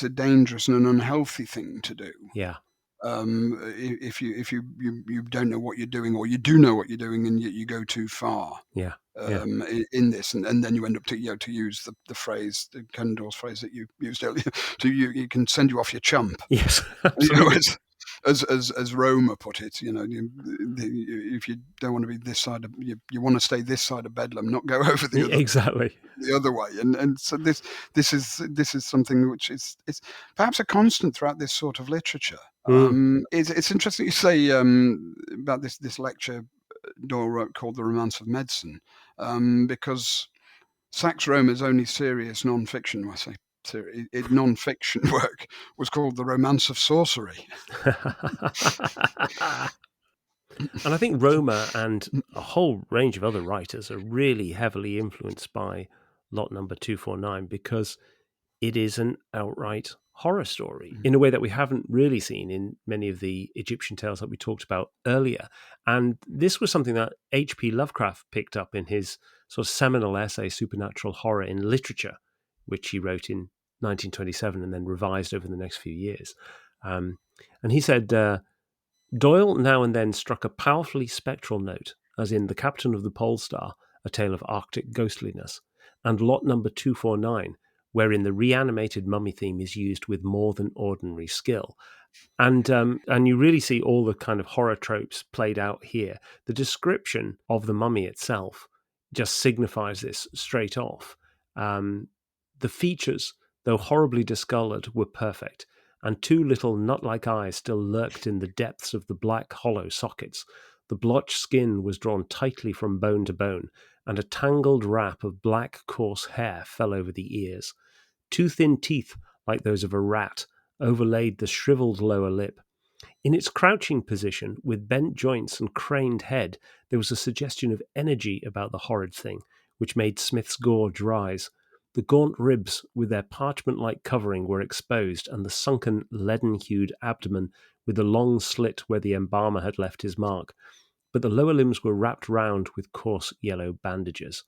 a dangerous and an unhealthy thing to do. Yeah. If you don't know what you're doing, or you do know what you're doing and you go too far. Yeah. In this, and then you end up to use the phrase, the Conan Doyle's phrase that you used earlier, you can send you off your chump. Yes, absolutely. As Roma put it, if you don't want to be this side of, you want to stay this side of Bedlam, not go over the other, exactly the other way. And so this is something which is perhaps a constant throughout this sort of literature. It's interesting you say about this lecture Doyle wrote called The Romance of Medicine, because Sax Romer's only serious non-fiction, I say non-fiction work, was called The Romance of Sorcery. And I think Roma and a whole range of other writers are really heavily influenced by lot number 249, because it is an outright horror story in a way that we haven't really seen in many of the Egyptian tales that we talked about earlier. And this was something that H.P. Lovecraft picked up in his sort of seminal essay, Supernatural Horror in Literature, which he wrote in 1927 and then revised over the next few years. And he said, Doyle now and then struck a powerfully spectral note, as in The Captain of the Pole Star, A Tale of Arctic Ghostliness, and lot number 249, wherein the reanimated mummy theme is used with more than ordinary skill. And you really see all the kind of horror tropes played out here. The description of the mummy itself just signifies this straight off. The features, though horribly discolored, were perfect, and two little nut-like eyes still lurked in the depths of the black hollow sockets. The blotched skin was drawn tightly from bone to bone, and a tangled wrap of black, coarse hair fell over the ears. Two thin teeth, like those of a rat, overlaid the shriveled lower lip. In its crouching position, with bent joints and craned head, there was a suggestion of energy about the horrid thing, which made Smith's gorge rise. The gaunt ribs, with their parchment-like covering, were exposed, and the sunken, leaden-hued abdomen, with the long slit where the embalmer had left his mark. But the lower limbs were wrapped round with coarse yellow bandages.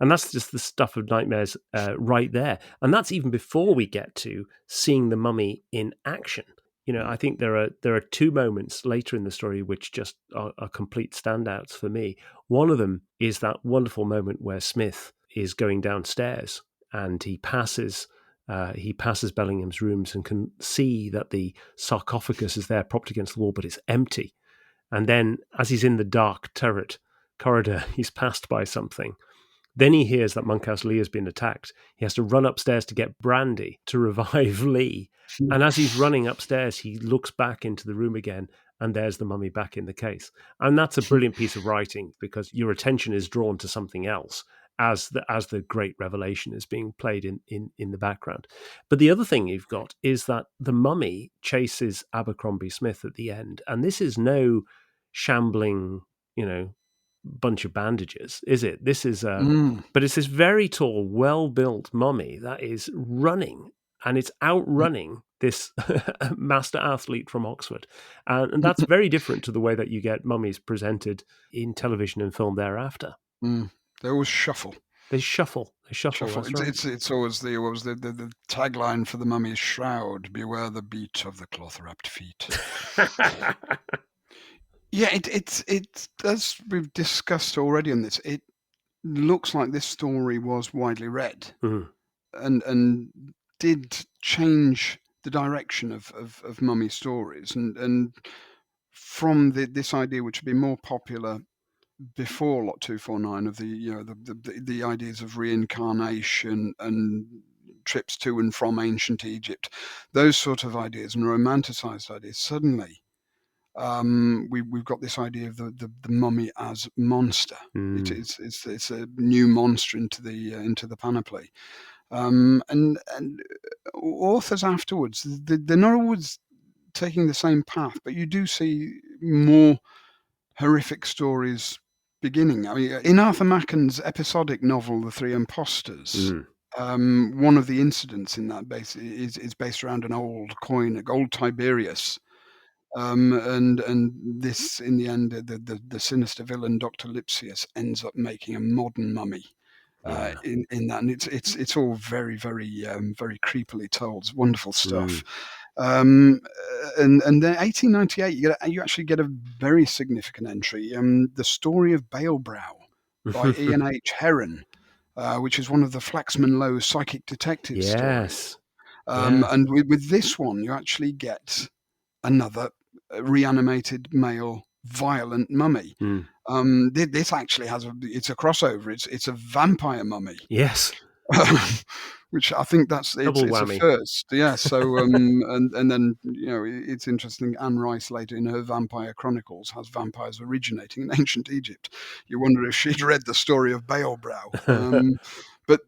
And that's just the stuff of nightmares right there. And that's even before we get to seeing the mummy in action. I think there are two moments later in the story which just are complete standouts for me. One of them is that wonderful moment where Smith is going downstairs and he passes Bellingham's rooms and can see that the sarcophagus is there propped against the wall, but it's empty. And then as he's in the dark turret corridor, he's passed by something. Then he hears that Monkhouse Lee has been attacked. He has to run upstairs to get brandy to revive Lee. And as he's running upstairs, he looks back into the room again, and there's the mummy back in the case. And that's a brilliant piece of writing, because your attention is drawn to something else as the great revelation is being played in the background. But the other thing you've got is that the mummy chases Abercrombie Smith at the end, and this is no shambling, bunch of bandages, is it? This is but it's this very tall, well-built mummy that is running, and it's outrunning this master athlete from Oxford. And that's very different to the way that you get mummies presented in television and film thereafter. They always shuffle. They shuffle. Shuffle. That's right. It's always the tagline for the mummy's shroud: "Beware the beat of the cloth-wrapped feet." Yeah, it's as we've discussed already on this. It looks like this story was widely read, and did change the direction of mummy stories, and from this idea, which had been more popular before Lot 249, of the ideas of reincarnation and trips to and from ancient Egypt, those sort of ideas and romanticized ideas. Suddenly, we've got this idea of the mummy as monster. It's a new monster into the panoply, and authors afterwards, they're not always taking the same path, but you do see more horrific stories beginning. I mean, in Arthur Machen's episodic novel, The Three Impostors, one of the incidents in that is based around an old coin, old Tiberius. And this, in the end, the sinister villain, Dr. Lipsius, ends up making a modern mummy. In that, and it's all very, very, very creepily told. It's wonderful stuff. And then 1898, you actually get a very significant entry, the story of Balebrow by Ian H. Heron, which is one of the Flaxman Lowe psychic detective stories. And with this one, you actually get another reanimated male violent mummy. This actually it's a crossover. It's a vampire mummy. Yes. Which I think it's a first. Yeah. So and then it's interesting. Anne Rice later in her Vampire Chronicles has vampires originating in ancient Egypt. You wonder if she'd read the story of Balebrow. But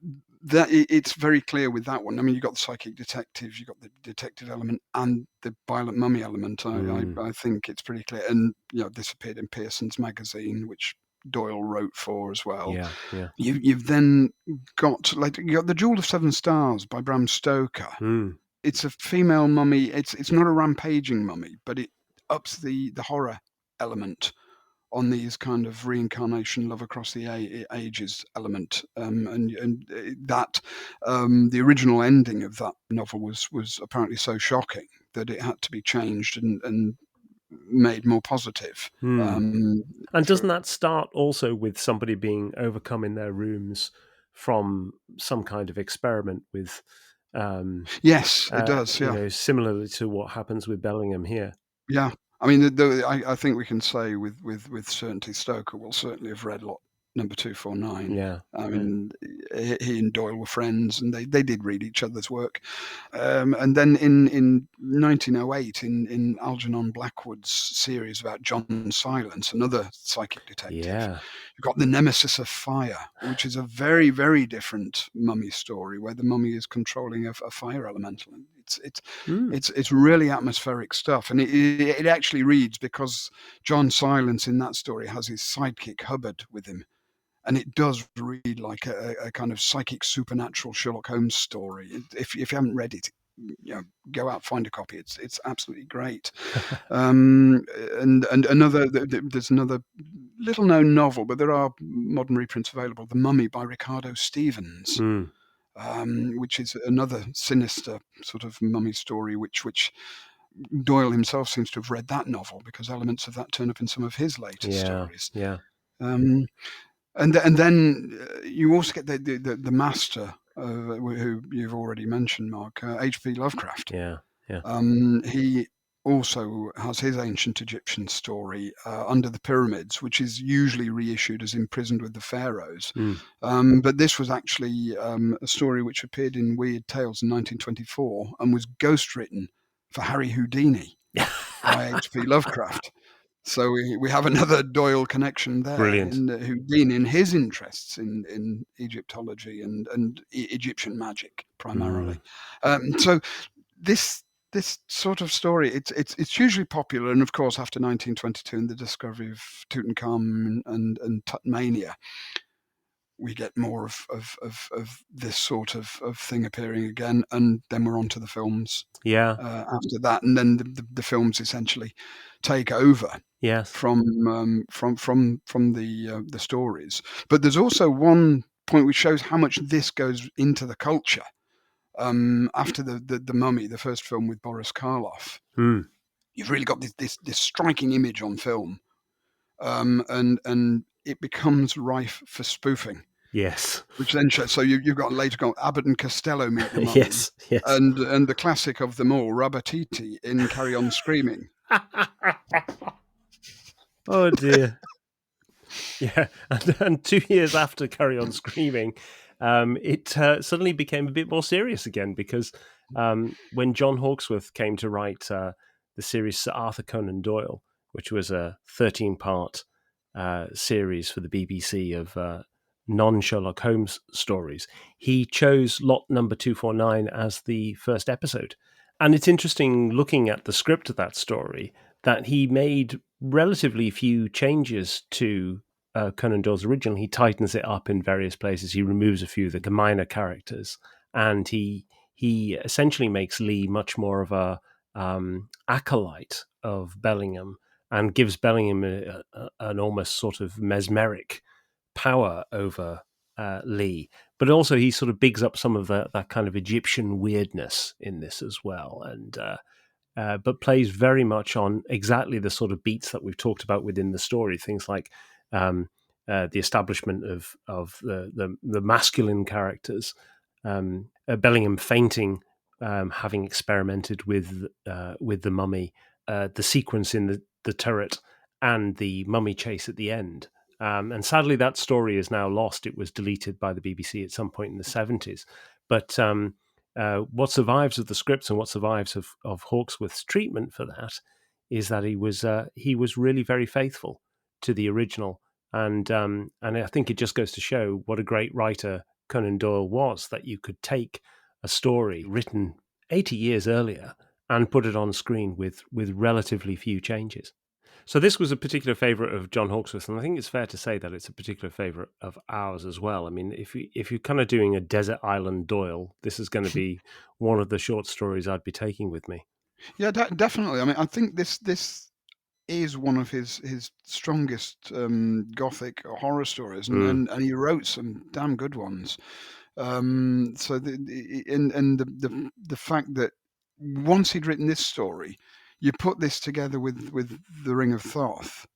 it's very clear with that one. I mean, you've got the psychic detectives, you've got the detective element, and the violent mummy element. I think it's pretty clear. And this appeared in Pearson's magazine, which Doyle wrote for as well. Yeah. You've then got you got the Jewel of Seven Stars by Bram Stoker. It's a female mummy. It's not a rampaging mummy, but it ups the horror element on these kind of reincarnation, love across the ages element, and that the original ending of that novel was apparently so shocking that it had to be changed and made more positive. And doesn't that start also with somebody being overcome in their rooms from some kind of experiment with? Yes, it does. Yeah, similarly to what happens with Bellingham here. Yeah, I mean, I think we can say with certainty Stoker will certainly have read Lot number 249. Yeah, I mean, he and Doyle were friends, and they did read each other's work. And then in 1908, in Algernon Blackwood's series about John Silence, another psychic detective, you've got The Nemesis of Fire, which is a very, very different mummy story where the mummy is controlling a fire elemental. It's really atmospheric stuff, and it actually reads, because John Silence in that story has his sidekick Hubbard with him, and it does read like a kind of psychic supernatural Sherlock Holmes story. If you haven't read it, go out, find a copy. It's absolutely great. And there's another little known novel, but there are modern reprints available, The Mummy by Ricardo Stevens. Which is another sinister sort of mummy story, which Doyle himself seems to have read that novel, because elements of that turn up in some of his later stories. And then you also get the master, who you've already mentioned, Mark, H.P. Lovecraft. He also has his ancient Egyptian story, Under the Pyramids, which is usually reissued as Imprisoned with the Pharaohs. But this was actually a story which appeared in Weird Tales in 1924 and was ghostwritten for Harry Houdini. by H.P. Lovecraft. So we have another Doyle connection there, Brilliant. in Houdin, in his interests in Egyptology and Egyptian magic primarily. So this sort of story, it's hugely popular, and of course after 1922 and the discovery of Tutankhamun and Tutmania, we get more of this sort of thing appearing again, and then we're on to the films. Yeah. After that, and then the films essentially take over Yes. from the stories. But there's also one point which shows how much this goes into the culture. After the Mummy, the first film with Boris Karloff, you've really got this striking image on film, and it becomes rife for spoofing. Yes. Which then shows, so you've got later got Abbott and Costello meet the Mummy, Yes. Yes. and the classic of them all, Rabatiti in Carry On Screaming. Oh dear. Yeah, and 2 years after Carry On Screaming, it suddenly became a bit more serious again, because when John Hawksworth came to write the series Sir Arthur Conan Doyle, which was a 13-part series for the BBC of non-Sherlock Holmes stories, he chose lot number 249 as the first episode. And it's interesting looking at the script of that story that he made relatively few changes to Conan Doyle's original. He tightens it up in various places. He removes a few of the minor characters, and he essentially makes Lee much more of a acolyte of Bellingham, and gives Bellingham an almost sort of mesmeric power over Lee. But also he sort of bigs up some of that kind of Egyptian weirdness in this as well, and but plays very much on exactly the sort of beats that we've talked about within the story. Things like the establishment of the masculine characters, Bellingham fainting, having experimented with the mummy, the sequence in the turret, and the mummy chase at the end. And sadly, that story is now lost. It was deleted by the BBC at some point in the 70s. But what survives of the scripts and what survives of Hawksworth's treatment for that is that he was really very faithful to the original, and I think it just goes to show what a great writer Conan Doyle was, that you could take a story written 80 years earlier and put it on screen with relatively few changes. So this was a particular favourite of John Hawksworth, and I think it's fair to say that it's a particular favourite of ours as well. I mean, if you're kind of doing a desert island Doyle, this is going to be one of the short stories I'd be taking with me. Yeah, definitely. I mean, I think this is one of his strongest Gothic horror stories, and he wrote some damn good ones. So the fact that once he'd written this story, you put this together with the Ring of Thoth,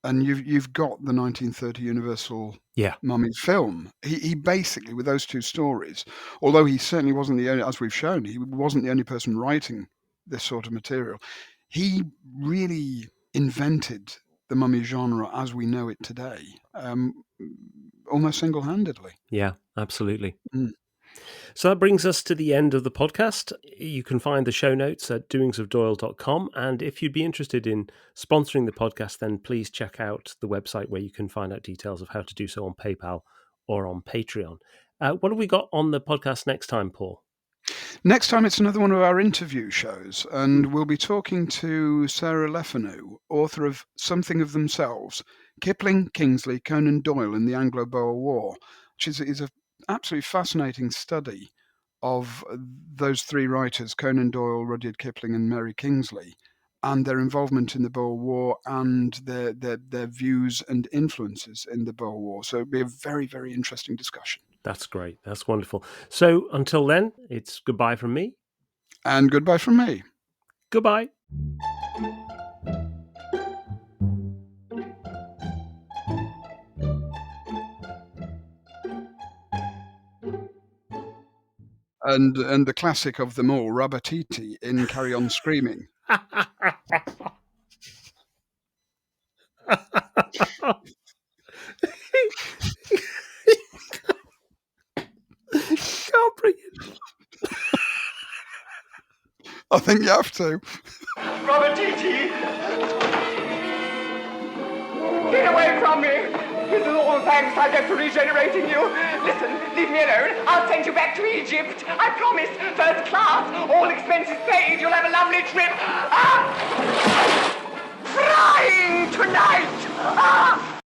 and you've got the 1930 Universal Mummy film. He basically, with those two stories, although he certainly wasn't the only, as we've shown, he wasn't the only person writing this sort of material. He really invented the mummy genre as we know it today, almost single-handedly. Yeah, absolutely. So that brings us to the end of the podcast. You can find the show notes at doingsofdoyle.com. And if you'd be interested in sponsoring the podcast, then please check out the website where you can find out details of how to do so on PayPal or on Patreon. What have we got on the podcast next time, Paul? Next time, it's another one of our interview shows, and we'll be talking to Sarah LeFanu, author of Something of Themselves, Kipling, Kingsley, Conan Doyle in the Anglo-Boer War, which is an absolutely fascinating study of those three writers, Conan Doyle, Rudyard Kipling and Mary Kingsley, and their involvement in the Boer War and their views and influences in the Boer War. So it'll be a very, very interesting discussion. That's great. That's wonderful. So until then, it's goodbye from me. And goodbye from me. Goodbye. And the classic of them all, Rabatiti in Carry On Screaming. Can't bring it. I think you have to. Brother Titi! Get away from me! This is all the thanks I get for regenerating you. Listen, leave me alone. I'll send you back to Egypt. I promise. First class. All expenses paid. You'll have a lovely trip. Flying tonight!